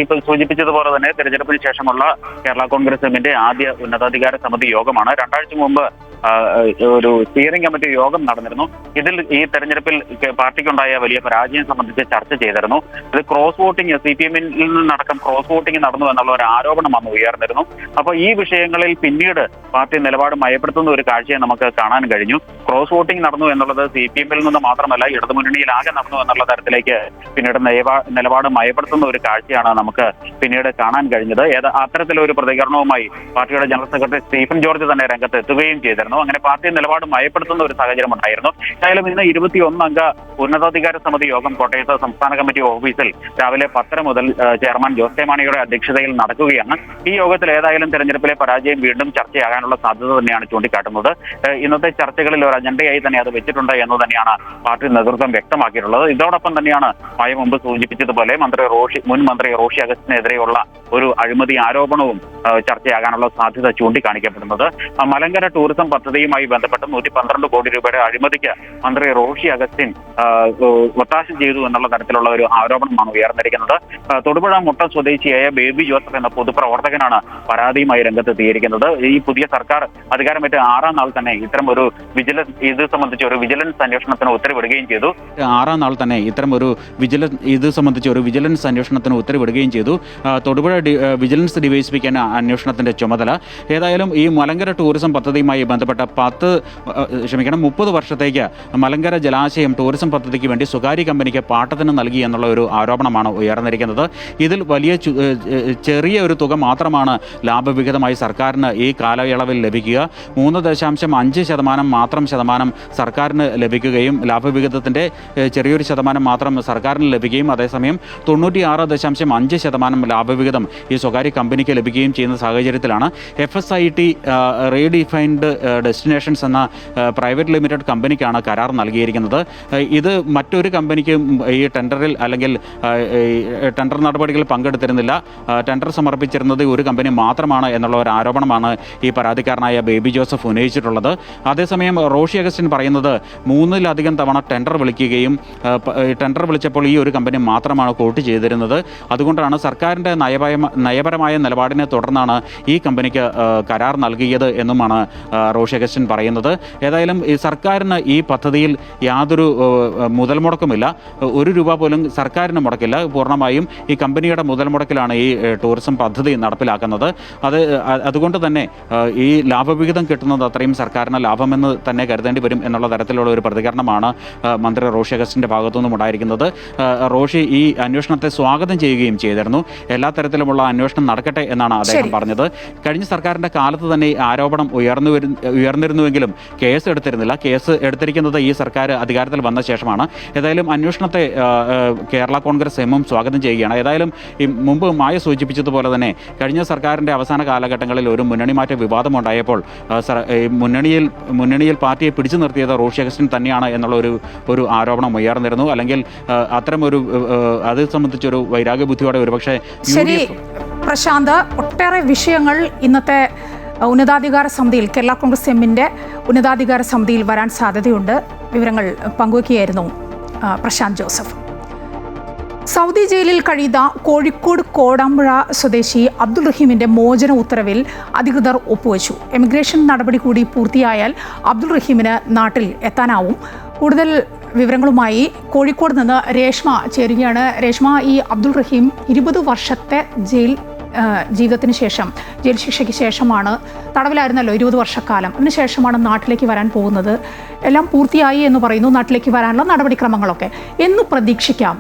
ഇപ്പോൾ സൂചിപ്പിച്ചതുപോലെ തന്നെ തെരഞ്ഞെടുപ്പിന് ശേഷമുള്ള കേരള കോൺഗ്രസ് എമ്മിന്റെ ആദ്യ ഉന്നതാധികാര സമിതി യോഗമാണ്. 2 ആഴ്ച മുമ്പ് ഒരു സ്റ്റിയറിംഗ് കമ്മിറ്റി യോഗം നടന്നിരുന്നു. ഇതിൽ ഈ തെരഞ്ഞെടുപ്പിൽ പാർട്ടിക്കുണ്ടായ വലിയ പരാജയം സംബന്ധിച്ച് ചർച്ച ചെയ്തിരുന്നു. ഇത് ക്രോസ് വോട്ടിംഗ്, CPM-ൽ നിന്നടക്കം ക്രോസ് വോട്ടിംഗ് നടന്നു എന്നുള്ള ഒരു ആരോപണം അന്ന് ഉയർന്നിരുന്നു. അപ്പോൾ ഈ വിഷയങ്ങളിൽ പിന്നീട് പാർട്ടി നിലപാട് മയപ്പെടുത്തുന്ന ഒരു കാഴ്ചയെ നമുക്ക് കാണാൻ കഴിഞ്ഞു. ക്രോസ് വോട്ടിംഗ് നടന്നു എന്നുള്ളത് CPM-ൽ നിന്ന് മാത്രമല്ല ഇടതുമുന്നണിയിലാകെ നടന്നു എന്നുള്ള തരത്തിലേക്ക് പിന്നീട് നിലപാട് മയപ്പെടുത്തുന്ന ഒരു കാഴ്ചയാണ് നമുക്ക് പിന്നീട് കാണാൻ കഴിഞ്ഞത്. അത്തരത്തിലൊരു പ്രതികരണവുമായി പാർട്ടിയുടെ ജനറൽ സെക്രട്ടറി സ്റ്റീഫൻ ജോർജ് തന്നെ രംഗത്ത് എത്തുകയും ചെയ്തിരുന്നു. അങ്ങനെ പാർട്ടി നിലപാട് മയപ്പെടുത്തുന്ന ഒരു സാഹചര്യം ഉണ്ടായിരുന്നു. ഏതായാലും ഇന്ന് 21 അംഗ ഉന്നതാധികാര സമിതി യോഗം കോട്ടയത്ത് സംസ്ഥാന കമ്മിറ്റി ഓഫീസിൽ രാവിലെ 10 മുതൽ ചെയർമാൻ ജോസ് കെ മാണിയുടെ അധ്യക്ഷതയിൽ നടക്കുകയാണ്. ഈ യോഗത്തിൽ ഏതായാലും തെരഞ്ഞെടുപ്പിലെ പരാജയം വീണ്ടും ചർച്ചയാകാനുള്ള സാധ്യത തന്നെയാണ് ചൂണ്ടിക്കാട്ടുന്നത്. ഇന്നത്തെ ചർച്ചകളിൽ ഒരു അജണ്ടയായി തന്നെ അത് വെച്ചിട്ടുണ്ട് എന്ന് തന്നെയാണ് പാർട്ടി നേതൃത്വം വ്യക്തമാക്കിയിട്ടുള്ളത്. ഇതോടൊപ്പം തന്നെയാണ് മുമ്പ് സൂചിപ്പിച്ചതുപോലെ മുൻ മന്ത്രി റോഷി അഗസ്റ്റിനെതിരെയുള്ള ഒരു അഴിമതി ആരോപണവും ചർച്ചയാകാനുള്ള സാധ്യത ചൂണ്ടിക്കാണിക്കപ്പെടുന്നത്. മലങ്കര ടൂറിസം പദ്ധതിയുമായി ബന്ധപ്പെട്ട് 112 കോടി രൂപയുടെ അഴിമതിക്ക് മന്ത്രി റോഷി അഗസ്റ്റിൻ ഒത്താശ ചെയ്തു എന്നുള്ള തരത്തിലുള്ള ഒരു ആരോപണമാണ് ഉയർന്നിരിക്കുന്നത്. തൊടുപുഴ മുട്ടം സ്വദേശിയായ ബേബി ജോസഫ് എന്ന പൊതുപ്രവർത്തകനാണ് പരാതിയുമായി രംഗത്തെത്തിയിരിക്കുന്നത്. ഈ പുതിയ സർക്കാർ അധികാരമേറ്റ് 6ാം നാൾ തന്നെ ഇത്തരം ഒരു ഇത് സംബന്ധിച്ച് ഒരു വിജിലൻസ് അന്വേഷണത്തിന് ഉത്തരവിടുകയും ചെയ്തു. 6ാം നാൾ തന്നെ ഇത്തരം ഒരു വിജിലൻസ് അന്വേഷണത്തിന് ഉത്തരവിടുകയും ചെയ്തു. തൊടുപുഴ വിജിലൻസ് ഡിവൈഎസ്പിക്കാണ് അന്വേഷണത്തിന്റെ ചുമതല. ഏതായാലും ഈ മലങ്കര ടൂറിസം പദ്ധതിയുമായി ബന്ധപ്പെട്ട 30 വർഷത്തേക്ക് മലങ്കര ജലാശയം ടൂറിസം പദ്ധതിക്ക് വേണ്ടി സ്വകാര്യ കമ്പനിക്ക് പാട്ടത്തിന് നൽകി എന്നുള്ള ഒരു ആരോപണമാണ് ഉയർന്നിരിക്കുന്നത്. ഇതിൽ വലിയ ചെറിയ ഒരു തുക മാത്രമാണ് ലാഭവിഹിതമായി സർക്കാരിന് ഈ കാലയളവിൽ ലഭിക്കുക. 3.5% മാത്രം സർക്കാരിന് ലഭിക്കുകയും ലാഭവിഹിതത്തിൻ്റെ ചെറിയൊരു ശതമാനം മാത്രം സർക്കാരിന് ലഭിക്കുകയും അതേസമയം 96.5% ലാഭവിഹിതം ഈ സ്വകാര്യ കമ്പനിക്ക് ലഭിക്കുകയും ചെയ്യുന്ന സാഹചര്യത്തിലാണ് FSIT റീഡിഫൈൻഡ് ഡെസ്റ്റിനേഷൻസ് എന്ന പ്രൈവറ്റ് ലിമിറ്റഡ് കമ്പനിക്കാണ് കരാർ നൽകിയിരിക്കുന്നത്. ഇത് മറ്റൊരു കമ്പനിക്കും ഈ ടെൻഡറിൽ അല്ലെങ്കിൽ ടെൻഡർ നടപടികളിൽ പങ്കെടുത്തിരുന്നില്ല. ടെൻഡർ സമർപ്പിച്ചിരുന്നത് ഒരു കമ്പനി മാത്രമാണ് എന്നുള്ള ഒരു ആരോപണമാണ് ഈ പരാതിക്കാരനായ ബേബി ജോസഫ് ഉന്നയിച്ചിട്ടുള്ളത്. അതേസമയം റോഷി അഗസ്റ്റിൻ പറയുന്നത് 3-ലധികം തവണ ടെൻഡർ വിളിക്കുകയും ടെൻഡർ വിളിച്ചപ്പോൾ ഈ ഒരു കമ്പനി മാത്രമാണ് കോട്ട് ചെയ്തിരുന്നത്. അതുകൊണ്ടാണ് സർക്കാരിൻ്റെ നയപരമായ നിലപാടിനെ തുടർന്നാണ് ഈ കമ്പനിക്ക് കരാർ നൽകിയത് എന്നുമാണ് റോഷി അഗസ്റ്റിൻ പറയുന്നത്. ഏതായാലും ഈ സർക്കാരിന് ഈ പദ്ധതിയിൽ യാതൊരു മുതൽ മുടക്കുമില്ല. 1 രൂപ പോലും സർക്കാരിന് മുടക്കില്ല. പൂർണ്ണമായും ഈ കമ്പനിയുടെ മുതൽ മുടക്കിലാണ് ഈ ടൂറിസം പദ്ധതി നടപ്പിലാക്കുന്നത്. അതുകൊണ്ട് തന്നെ ഈ ലാഭവിഹിതം കിട്ടുന്നത് അത്രയും സർക്കാരിന് ലാഭമെന്ന് തന്നെ കരുതേണ്ടി വരും എന്നുള്ള തരത്തിലുള്ള ഒരു പ്രതികരണമാണ് മന്ത്രി റോഷി അഗസ്റ്റിൻ്റെ ഭാഗത്തുനിന്നും ഉണ്ടായിരിക്കുന്നത്. റോഷി ഈ അന്വേഷണത്തെ സ്വാഗതം ചെയ്യുകയും ചെയ്തിരുന്നു. എല്ലാ തരത്തിലുമുള്ള അന്വേഷണം നടക്കട്ടെ എന്നാണ് അദ്ദേഹം പറഞ്ഞത്. കഴിഞ്ഞ സർക്കാരിൻ്റെ കാലത്ത് തന്നെ ഈ ആരോപണം ഉയർന്നിരുന്നുവെങ്കിലും കേസ് എടുത്തിരുന്നില്ല. കേസ് എടുത്തിരിക്കുന്നത് ഈ സർക്കാർ അധികാരത്തിൽ വന്ന ശേഷമാണ്. ഏതായാലും അന്വേഷണത്തെ കേരള കോൺഗ്രസ് എമ്മും സ്വാഗതം ചെയ്യുകയാണ്. ഏതായാലും ഈ മുമ്പ് മായ സൂചിപ്പിച്ചതുപോലെ തന്നെ കഴിഞ്ഞ സർക്കാരിൻ്റെ അവസാന കാലഘട്ടങ്ങളിൽ ഒരു മുന്നണിമാറ്റ വിവാദമുണ്ടായപ്പോൾ മുന്നണിയിൽ പാർട്ടിയെ പിടിച്ചു നിർത്തിയത് റോഷി അഗസ്റ്റിൻ തന്നെയാണ് എന്നുള്ള ഒരു ആരോപണം ഉയർന്നിരുന്നു. അല്ലെങ്കിൽ അത്തരം അത് സംബന്ധിച്ചൊരു വൈരാഗ്യബുദ്ധിയോടെ ഒരുപക്ഷെ ശരി പ്രശാന്ത്, ഒട്ടേറെ വിഷയങ്ങൾ ഇന്നത്തെ ഉന്നതാധികാര സമിതിയിൽ കേരള കോൺഗ്രസ് എമ്മിൻ്റെ ഉന്നതാധികാര സമിതിയിൽ വരാൻ സാധ്യതയുണ്ട്. വിവരങ്ങൾ പങ്കുവയ്ക്കുകയായിരുന്നു പ്രശാന്ത് ജോസഫ്. സൗദി ജയിലിൽ കഴിയുന്ന കോഴിക്കോട് കോടാമ്പുഴ സ്വദേശി അബ്ദുൾ റഹീമിൻ്റെ മോചന ഉത്തരവിൽ അധികൃതർ ഒപ്പുവെച്ചു. എമിഗ്രേഷൻ നടപടി കൂടി പൂർത്തിയായാൽ അബ്ദുൾ റഹീമിന് നാട്ടിൽ എത്താനാവും. കൂടുതൽ വിവരങ്ങളുമായി കോഴിക്കോട് നിന്ന് രേഷ്മ ചേരുകയാണ്. രേഷ്മ, ഈ അബ്ദുൾ റഹീം 20 വർഷത്തെ ജീവിതത്തിന് ശേഷം, ജയിൽ ശിക്ഷയ്ക്ക് ശേഷമാണ്, തടവിലായിരുന്നല്ലോ 20 വർഷക്കാലം, അതിനുശേഷമാണ് നാട്ടിലേക്ക് വരാൻ പോകുന്നത്. എല്ലാം പൂർത്തിയായി എന്ന് പറയുന്നു. നാട്ടിലേക്ക് വരാനുള്ള നടപടിക്രമങ്ങളൊക്കെ എന്ന് പ്രതീക്ഷിക്കാം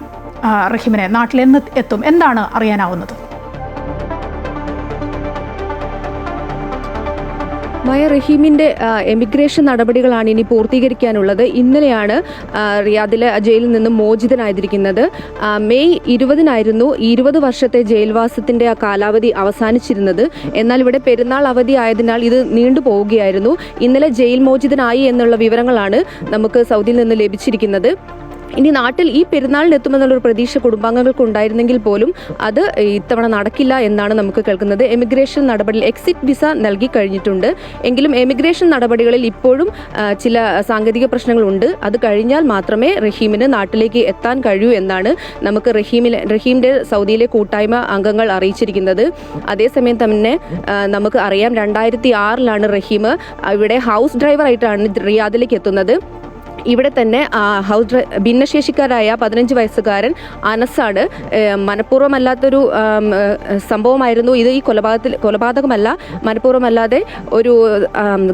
റഹീമിനെ? നാട്ടിലെന്ന് എത്തും? എന്താണ് അറിയാനാവുന്നത്? റഹീമിൻ്റെ എമിഗ്രേഷൻ നടപടികളാണ് ഇനി പൂർത്തീകരിക്കാനുള്ളത്. ഇന്നലെയാണ് റിയാദിലെ ജയിലിൽ നിന്നും മോചിതനായിരിക്കുന്നത്. മെയ് 20-നായിരുന്നു 20 വർഷത്തെ ജയിൽവാസത്തിൻ്റെ കാലാവധി അവസാനിച്ചിരുന്നത്. എന്നാൽ ഇവിടെ പെരുന്നാൾ അവധി ആയതിനാൽ ഇത് നീണ്ടുപോവുകയായിരുന്നു. ഇന്നലെ ജയിൽ മോചിതനായി എന്നുള്ള വിവരങ്ങളാണ് നമുക്ക് സൗദിയിൽ നിന്ന് ലഭിച്ചിരിക്കുന്നത്. ഇനി നാട്ടിൽ ഈ പെരുന്നാളിനെത്തുമെന്നുള്ളൊരു പ്രതീക്ഷ കുടുംബാംഗങ്ങൾക്ക് ഉണ്ടായിരുന്നെങ്കിൽ പോലും അത് ഇത്തവണ നടക്കില്ല എന്നാണ് നമുക്ക് കേൾക്കുന്നത്. എമിഗ്രേഷൻ നടപടിയിൽ എക്സിറ്റ് വിസ നൽകി കഴിഞ്ഞിട്ടുണ്ട്. എങ്കിലും എമിഗ്രേഷൻ നടപടികളിൽ ഇപ്പോഴും ചില സാങ്കേതിക പ്രശ്നങ്ങളുണ്ട്. അത് കഴിഞ്ഞാൽ മാത്രമേ റഹീമിന് നാട്ടിലേക്ക് എത്താൻ കഴിയൂ എന്നാണ് നമുക്ക് റഹീമിൻ്റെ സൗദിയിലെ കൂട്ടായ്മ അംഗങ്ങൾ അറിയിച്ചിരിക്കുന്നത്. അതേസമയം തന്നെ നമുക്ക് അറിയാം 2006-ലാണ് റഹീം ഇവിടെ ഹൗസ് ഡ്രൈവറായിട്ടാണ് റിയാദിലേക്ക് എത്തുന്നത്. ഇവിടെ തന്നെ ഭിന്നശേഷിക്കാരായ 15 വയസ്സുകാരൻ അനസാണ്. മനഃപൂർവ്വമല്ലാത്തൊരു സംഭവമായിരുന്നു ഇത്. ഈ കൊലപാതകമല്ല, മനഃപൂർവ്വമല്ലാതെ ഒരു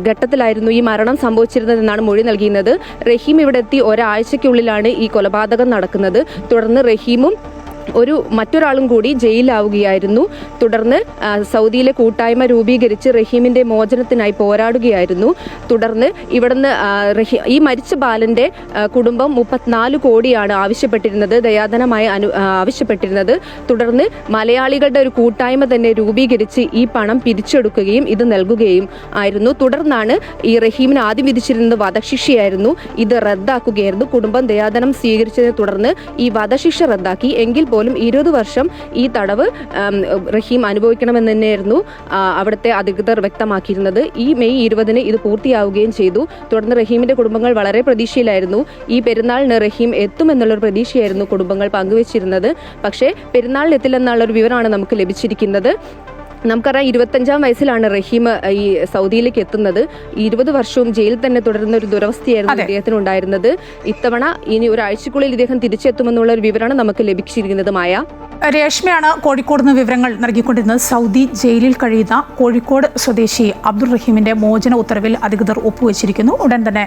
ഘട്ടത്തിലായിരുന്നു ഈ മരണം സംഭവിച്ചിരുന്നതെന്നാണ് മൊഴി നൽകിയിരുന്നത്. റഹീം ഇവിടെ എത്തി ഒരാഴ്ചയ്ക്കുള്ളിലാണ് ഈ കൊലപാതകം നടക്കുന്നത്. തുടർന്ന് റഹീമും മറ്റൊരാളും കൂടി ജയിലിലാവുകയായിരുന്നു. തുടർന്ന് സൗദിയിലെ കൂട്ടായ്മ രൂപീകരിച്ച് റഹീമിന്റെ മോചനത്തിനായി പോരാടുകയായിരുന്നു. തുടർന്ന് ഇവിടുന്ന് ഈ മരിച്ച ബാലന്റെ കുടുംബം 34 കോടിയാണ് ആവശ്യപ്പെട്ടിരുന്നത്, ദയാധനമായി ആവശ്യപ്പെട്ടിരുന്നത്. തുടർന്ന് മലയാളികളുടെ ഒരു കൂട്ടായ്മ തന്നെ രൂപീകരിച്ച് ഈ പണം പിരിച്ചെടുക്കുകയും ഇത് നൽകുകയും ആയിരുന്നു. തുടർന്നാണ് ഈ റഹീമിന് ആദ്യം വിധിച്ചിരുന്നത് വധശിക്ഷയായിരുന്നു. ഇത് റദ്ദാക്കുകയായിരുന്നു. കുടുംബം ദയാധനം സ്വീകരിച്ചതിനെ തുടർന്ന് ഈ വധശിക്ഷ റദ്ദാക്കി. എങ്കിൽ പോലും 20 വർഷം ഈ തടവ് റഹീം അനുഭവിക്കണമെന്ന് തന്നെയായിരുന്നു അവിടുത്തെ അധികൃതർ വ്യക്തമാക്കിയിരുന്നത്. ഈ മെയ് 20 ഇത് പൂർത്തിയാവുകയും ചെയ്തു. തുടർന്ന് റഹീമിന്റെ കുടുംബങ്ങൾ വളരെ പ്രതീക്ഷയിലായിരുന്നു. ഈ പെരുന്നാളിന് റഹീം എത്തുമെന്നുള്ളൊരു പ്രതീക്ഷയായിരുന്നു കുടുംബങ്ങൾ പങ്കുവച്ചിരുന്നത്. പക്ഷേ പെരുന്നാളിൽ എത്തില്ലെന്നുള്ളൊരു വിവരമാണ് നമുക്ക് ലഭിച്ചിരിക്കുന്നത്. നമുക്കറിയാം 25-ാം വയസ്സിലാണ് റഹീം ഈ സൗദിയിലേക്ക് എത്തുന്നത്. 20 വർഷവും ജയിലിൽ തന്നെ തുടരുന്ന ഒരു ദുരവസ്ഥയായിരുന്നു ഇദ്ദേഹത്തിന് ഉണ്ടായിരുന്നത്. ഇത്തവണ ഇനി ഒരാഴ്ചക്കുള്ളിൽ ഇദ്ദേഹം തിരിച്ചെത്തുമെന്നുള്ള ഒരു വിവരമാണ് നമുക്ക് ലഭിച്ചിരിക്കുന്നത്. മായ രേഷ്മയാണ് കോഴിക്കോട് നിന്ന് വിവരങ്ങൾ നൽകിക്കൊണ്ടിരുന്നത്. സൗദി ജയിലിൽ കഴിയുന്ന കോഴിക്കോട് സ്വദേശി അബ്ദുൾ റഹീമിന്റെ മോചന ഉത്തരവിൽ അധികൃതർ ഒപ്പുവെച്ചിരിക്കുന്നു. ഉടൻ തന്നെ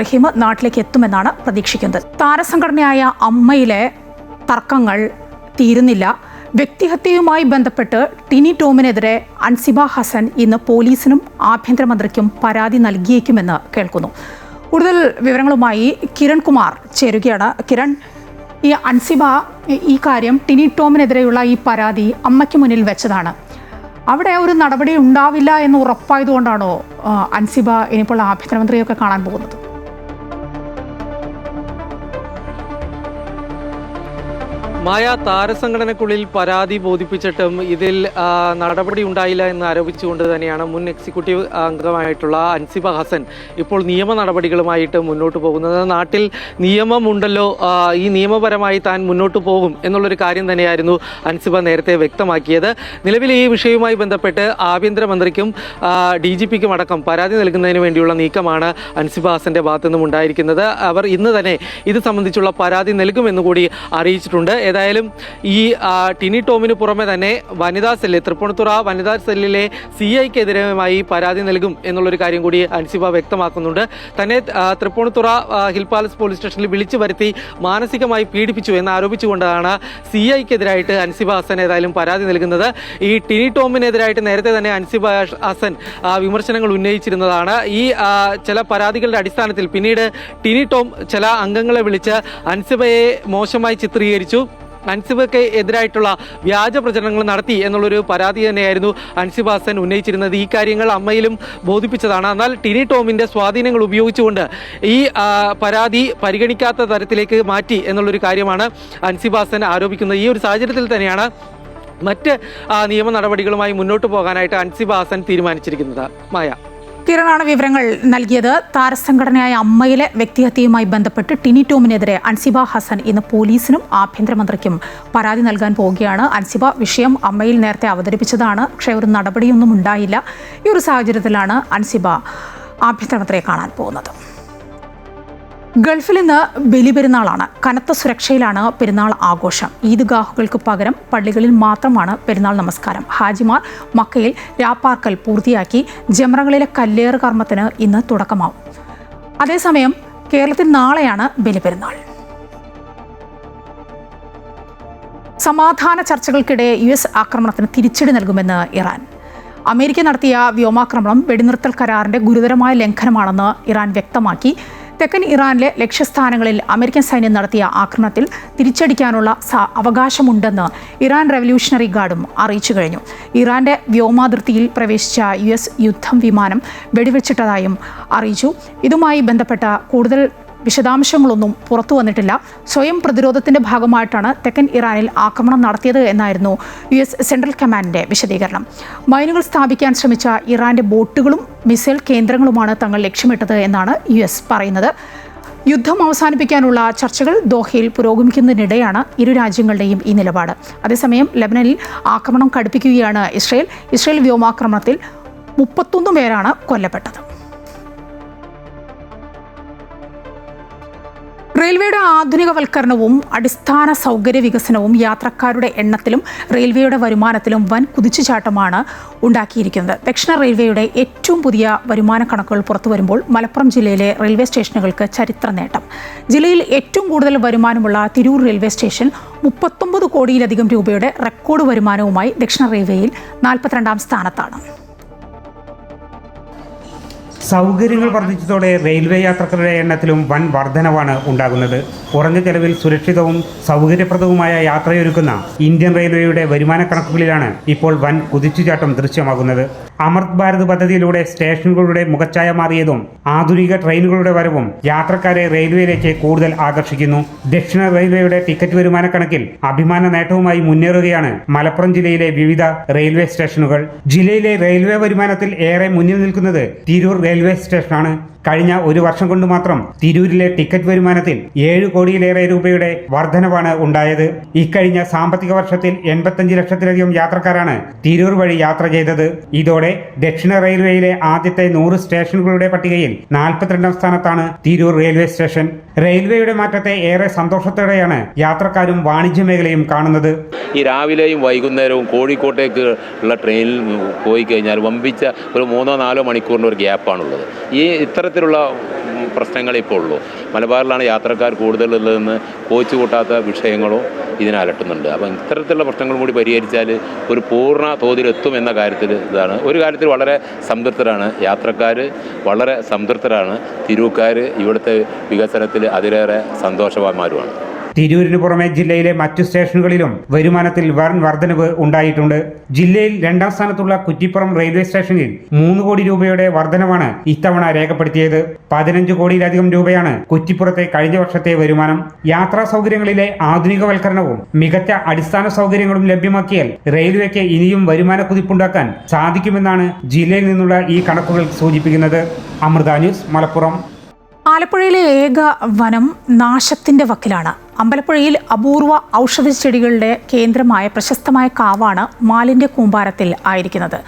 റഹീം നാട്ടിലേക്ക് എത്തുമെന്നാണ് പ്രതീക്ഷിക്കുന്നത്. താരസംഘടനയായ അമ്മയിലെ തർക്കങ്ങൾ തീരുന്നില്ല. വ്യക്തിഹത്യയുമായി ബന്ധപ്പെട്ട് ടിനി ടോമിനെതിരെ അൻസിബ ഹസൻ ഇന്ന് പോലീസിനും ആഭ്യന്തരമന്ത്രിക്കും പരാതി നൽകിയേക്കുമെന്ന് കേൾക്കുന്നു. കൂടുതൽ വിവരങ്ങളുമായി കിരൺ കുമാർ ചേരുകയാണ്. കിരൺ, ഈ അൻസിബ ഈ കാര്യം ടിനി ടോമിനെതിരെയുള്ള ഈ പരാതി അമ്മയ്ക്ക് മുന്നിൽ വെച്ചതാണ്. അവിടെ ഒരു നടപടി ഉണ്ടാവില്ല എന്ന് ഉറപ്പായതുകൊണ്ടാണോ അൻസിബ ഇനിയിപ്പോൾ ആഭ്യന്തരമന്ത്രിയൊക്കെ കാണാൻ പോകുന്നത്? മായ, താരസംഘടനക്കുള്ളിൽ പരാതി ബോധിപ്പിച്ചിട്ടും ഇതിൽ നടപടി ഉണ്ടായില്ല എന്ന് ആരോപിച്ചുകൊണ്ട് തന്നെയാണ് മുൻ എക്സിക്യൂട്ടീവ് അംഗമായിട്ടുള്ള അൻസിബ ഹസൻ ഇപ്പോൾ നിയമ നടപടികളുമായിട്ട് മുന്നോട്ട് പോകുന്നത്. നാട്ടിൽ നിയമമുണ്ടല്ലോ, ഈ നിയമപരമായി താൻ മുന്നോട്ട് പോകും എന്നുള്ളൊരു കാര്യം തന്നെയായിരുന്നു അൻസിബ നേരത്തെ വ്യക്തമാക്കിയത്. നിലവിൽ ഈ വിഷയവുമായി ബന്ധപ്പെട്ട് ആഭ്യന്തരമന്ത്രിക്കും DGPക്കും അടക്കം പരാതി നൽകുന്നതിന് വേണ്ടിയുള്ള നീക്കമാണ് അൻസിബ ഹസന്റെ ഭാഗത്തു നിന്നും ഉണ്ടായിരിക്കുന്നത്. അവർ ഇന്ന് തന്നെ ഇത് സംബന്ധിച്ചുള്ള പരാതി നൽകുമെന്ന് കൂടി അറിയിച്ചിട്ടുണ്ട്. ഏതായാലും ഈ ടിനി ടോമിന് പുറമെ തന്നെ വനിതാ സെല്ല്, തൃപ്പൂണിത്തുറ വനിതാ സെല്ലിലെ CIക്കെതിരെയുമായി പരാതി നൽകും എന്നുള്ളൊരു കാര്യം കൂടി അൻസിബ വ്യക്തമാക്കുന്നുണ്ട്. തന്നെ തൃപ്പൂണിത്തുറ ഹിൽ പാലസ് പോലീസ് സ്റ്റേഷനിൽ വിളിച്ചു വരുത്തി മാനസികമായി പീഡിപ്പിച്ചു എന്ന് ആരോപിച്ചുകൊണ്ടാണ് CIക്കെതിരായിട്ട് അൻസിബ ഹസൻ ഏതായാലും പരാതി നൽകുന്നത്. ഈ ടിനി ടോമിനെതിരായിട്ട് നേരത്തെ തന്നെ അൻസിബ ഹസൻ വിമർശനങ്ങൾ ഉന്നയിച്ചിരുന്നതാണ്. ഈ ചില പരാതികളുടെ അടിസ്ഥാനത്തിൽ പിന്നീട് ടിനി ടോം ചില അംഗങ്ങളെ വിളിച്ച് അൻസിബയെ മോശമായി ചിത്രീകരിച്ചു, അൻസിബയ്ക്ക് എതിരായിട്ടുള്ള വ്യാജ പ്രചരണങ്ങൾ നടത്തി എന്നുള്ളൊരു പരാതി തന്നെയായിരുന്നു അൻസിബ ഹസൻ ഉന്നയിച്ചിരുന്നത്. ഈ കാര്യങ്ങൾ അമ്മയിലും ബോധിപ്പിച്ചതാണ്. എന്നാൽ ടിനി ടോമിൻ്റെ സ്വാധീനങ്ങൾ ഉപയോഗിച്ചുകൊണ്ട് ഈ പരാതി പരിഗണിക്കാത്ത തരത്തിലേക്ക് മാറ്റി എന്നുള്ളൊരു കാര്യമാണ് അൻസിബ ഹസൻ ആരോപിക്കുന്നത്. ഈ ഒരു സാഹചര്യത്തിൽ തന്നെയാണ് മറ്റ് നിയമ നടപടികളുമായി മുന്നോട്ട് പോകാനായിട്ട് അൻസിബ ഹസൻ തീരുമാനിച്ചിരിക്കുന്നത്. മായ, കിരണാണ് വിവരങ്ങൾ നൽകിയത്. താരസംഘടനയായ അമ്മയിലെ വ്യക്തിഹത്യയുമായി ബന്ധപ്പെട്ട് ടിനി ടോമിനെതിരെ അൻസിബ ഹസൻ ഇന്ന് പോലീസിനും ആഭ്യന്തരമന്ത്രിക്കും പരാതി നൽകാൻ പോവുകയാണ്. അൻസിബ വിഷയം അമ്മയിൽ നേരത്തെ അവതരിപ്പിച്ചതാണ്, പക്ഷേ ഒരു നടപടിയൊന്നും ഉണ്ടായില്ല. ഈ ഒരു സാഹചര്യത്തിലാണ് അൻസിബ ആഭ്യന്തരമന്ത്രിയെ കാണാൻ പോകുന്നത്. ഗൾഫിൽ ഇന്ന് ബലിപെരുന്നാളാണ്. കനത്ത സുരക്ഷയിലാണ് പെരുന്നാൾ ആഘോഷം. ഈദ്ഗാഹുകൾക്ക് പകരം പള്ളികളിൽ മാത്രമാണ് പെരുന്നാൾ നമസ്കാരം. ഹാജിമാർ മക്കയിൽ രാപ്പാർക്കൽ പൂർത്തിയാക്കി ജംറകളിലെ കല്ലേറ് കർമ്മത്തിന് ഇന്ന് തുടക്കമാവും. അതേസമയം കേരളത്തിൽ നാളെയാണ് ബലിപെരുന്നാൾ. സമാധാന ചർച്ചകൾക്കിടെ US ആക്രമണത്തിന് തിരിച്ചടി നൽകുമെന്ന് ഇറാൻ. അമേരിക്ക നടത്തിയ വ്യോമാക്രമണം വെടിനിർത്തൽ കരാറിന്റെ ഗുരുതരമായ ലംഘനമാണെന്ന് ഇറാൻ വ്യക്തമാക്കി. തെക്കൻ ഇറാനിലെ ലക്ഷ്യസ്ഥാനങ്ങളിൽ അമേരിക്കൻ സൈന്യം നടത്തിയ ആക്രമണത്തിൽ തിരിച്ചടിക്കാനുള്ള അവകാശമുണ്ടെന്ന് ഇറാൻ റവല്യൂഷണറി ഗാർഡും അറിയിച്ചു കഴിഞ്ഞു. ഇറാന്റെ വ്യോമാതിർത്തിയിൽ പ്രവേശിച്ച US യുദ്ധം വിമാനം വെടിവെച്ചിട്ടതായും അറിയിച്ചു. ഇതുമായി ബന്ധപ്പെട്ട കൂടുതൽ വിശദാംശങ്ങളൊന്നും പുറത്തു വന്നിട്ടില്ല. സ്വയം പ്രതിരോധത്തിന്റെ ഭാഗമായിട്ടാണ് തെക്കൻ ഇറാനിൽ ആക്രമണം നടത്തിയത് എന്നായിരുന്നു US സെൻട്രൽ കമാൻഡിന്റെ വിശദീകരണം. മൈനുകൾ സ്ഥാപിക്കാൻ ശ്രമിച്ച ഇറാന്റെ ബോട്ടുകളും മിസൈൽ കേന്ദ്രങ്ങളുമാണ് തങ്ങൾ ലക്ഷ്യമിട്ടത് എന്നാണ് US പറയുന്നത്. യുദ്ധം അവസാനിപ്പിക്കാനുള്ള ചർച്ചകൾ ദോഹയിൽ പുരോഗമിക്കുന്നതിനിടെയാണ് ഇരു രാജ്യങ്ങളുടെയും ഈ നിലപാട്. അതേസമയം ലെബനനിൽ ആക്രമണം കടുപ്പിക്കുകയാണ് ഇസ്രയേൽ വ്യോമാക്രമണത്തിൽ 31 പേരാണ് കൊല്ലപ്പെട്ടത്. റെയിൽവേയുടെ ആധുനികവൽക്കരണവും അടിസ്ഥാന സൗകര്യ വികസനവും യാത്രക്കാരുടെ എണ്ണത്തിലും റെയിൽവേയുടെ വരുമാനത്തിലും വൻ കുതിച്ചുചാട്ടമാണ് ഉണ്ടാക്കിയിരിക്കുന്നത്. ദക്ഷിണ റെയിൽവേയുടെ ഏറ്റവും പുതിയ വരുമാന കണക്കുകൾ പുറത്തുവരുമ്പോൾ മലപ്പുറം ജില്ലയിലെ റെയിൽവേ സ്റ്റേഷനുകൾക്ക് ചരിത്ര നേട്ടം. ജില്ലയിൽ ഏറ്റവും കൂടുതൽ വരുമാനമുള്ള തിരൂർ റെയിൽവേ സ്റ്റേഷൻ 39 കോടിയിലധികം രൂപയുടെ റെക്കോർഡ് വരുമാനവുമായി ദക്ഷിണ റെയിൽവേയിൽ 42ാം സ്ഥാനത്താണ്. സൗകര്യങ്ങൾ വർദ്ധിച്ചതോടെ റെയിൽവേ യാത്രക്കാരുടെ എണ്ണത്തിലും വൻ വർധനവാണ് ഉണ്ടാകുന്നത്. കുറഞ്ഞ ചെലവിൽ സുരക്ഷിതവും സൗകര്യപ്രദവുമായ യാത്രയൊരുക്കുന്ന ഇന്ത്യൻ റെയിൽവേയുടെ വരുമാന കണക്കുകളിലാണ് ഇപ്പോൾ വൻ കുതിച്ചുചാട്ടം ദൃശ്യമാകുന്നത്. അമൃത് ഭാരത് പദ്ധതിയിലൂടെ സ്റ്റേഷനുകളുടെ മുഖച്ഛായ മാറിയതും ആധുനിക ട്രെയിനുകളുടെ വരവും യാത്രക്കാരെ റെയിൽവേയിലേക്ക് കൂടുതൽ ആകർഷിക്കുന്നു. ദക്ഷിണ റെയിൽവേയുടെ ടിക്കറ്റ് വരുമാന കണക്കിൽ അഭിമാന നേട്ടവുമായി മുന്നേറുകയാണ് മലപ്പുറം ജില്ലയിലെ വിവിധ റെയിൽവേ സ്റ്റേഷനുകൾ. ജില്ലയിലെ റെയിൽവേ വരുമാനത്തിൽ ഏറെ മുന്നിൽ നിൽക്കുന്നത് തിരൂർ റെയിൽവേ സ്റ്റേഷനാണ്. കഴിഞ്ഞ ഒരു വർഷം കൊണ്ട് മാത്രം തിരൂരിലെ ടിക്കറ്റ് വരുമാനത്തിൽ 7 കോടിയിലേറെ രൂപയുടെ വർധനവാണ് ഉണ്ടായത്. ഇക്കഴിഞ്ഞ സാമ്പത്തിക വർഷത്തിൽ 85 ലക്ഷത്തിലധികം യാത്രക്കാരാണ് തിരൂർ വഴി യാത്ര ചെയ്തത്. ഇതോടെ ദക്ഷിണ റെയിൽവേയിലെ ആദ്യത്തെ 100 സ്റ്റേഷനുകളുടെ പട്ടികയിൽ 42ാം സ്ഥാനത്താണ് തിരൂർ റെയിൽവേ സ്റ്റേഷൻ. റെയിൽവേയുടെ മാറ്റത്തെ ഏറെ സന്തോഷത്തോടെയാണ് യാത്രക്കാരും വാണിജ്യ മേഖലയും കാണുന്നത്. ഈ രാവിലെയും വൈകുന്നേരവും കോഴിക്കോട്ടേക്ക് ഉള്ള ട്രെയിനിൽ പോയി കഴിഞ്ഞാൽ വമ്പിച്ച ഒരു 3-4 മണിക്കൂറിൻ്റെ ഒരു ഗ്യാപ്പാണുള്ളത്. ഈ ഇത്തരത്തിലുള്ള പ്രശ്നങ്ങൾ ഇപ്പോൾ ഉള്ളൂ. മലബാറിലാണ് യാത്രക്കാർ കൂടുതലുള്ളതെന്ന് കോച്ച് കൂട്ടാത്ത വിഷയങ്ങളും ഇതിനലട്ടുന്നുണ്ട്. അപ്പം ഇത്തരത്തിലുള്ള പ്രശ്നങ്ങളും കൂടി പരിഹരിച്ചാൽ ഒരു പൂർണ്ണ തോതിലെത്തും എന്ന കാര്യത്തിൽ ഇതാണ്. ഒരു കാര്യത്തിൽ വളരെ സംതൃപ്തരാണ് യാത്രക്കാർ, വളരെ സംതൃപ്തരാണ് തിരൂർക്കാർ. ഇവിടുത്തെ വികസനത്തിൽ അതിലേറെ സന്തോഷവാന്മാരുമാണ്. തിരൂരിന് പുറമെ ജില്ലയിലെ മറ്റു സ്റ്റേഷനുകളിലും വരുമാനത്തിൽ വൻ വർധനവ് ഉണ്ടായിട്ടുണ്ട്. ജില്ലയിൽ 2ാം സ്ഥാനത്തുള്ള കുറ്റിപ്പുറം റെയിൽവേ സ്റ്റേഷനിൽ 3 കോടി രൂപയുടെ വർധനവാണ് ഇത്തവണ രേഖപ്പെടുത്തിയത്. 15 കോടിയിലധികം രൂപയാണ് കുറ്റിപ്പുറത്തെ കഴിഞ്ഞ വർഷത്തെ വരുമാനം. യാത്രാ സൗകര്യങ്ങളിലെ ആധുനികവൽക്കരണവും മികച്ച അടിസ്ഥാന സൗകര്യങ്ങളും ലഭ്യമാക്കിയാൽ റെയിൽവേക്ക് ഇനിയും വരുമാന കുതിപ്പുണ്ടാക്കാൻ സാധിക്കുമെന്നാണ് ജില്ലയിൽ നിന്നുള്ള ഈ കണക്കുകൾ സൂചിപ്പിക്കുന്നത്. അമൃത ന്യൂസ്, മലപ്പുറം. ആലപ്പുഴയിലെ ഏക വനം നാശത്തിന്റെ വക്കിലാണ്. അമ്പലപ്പുഴയിൽ അപൂർവ ഔഷധ ചെടികളുടെ കേന്ദ്രമായ പ്രശസ്തമായ കാവാണ് മാലിന്യ കൂമ്പാരത്തിൽ ആയിരിക്കുന്നത്.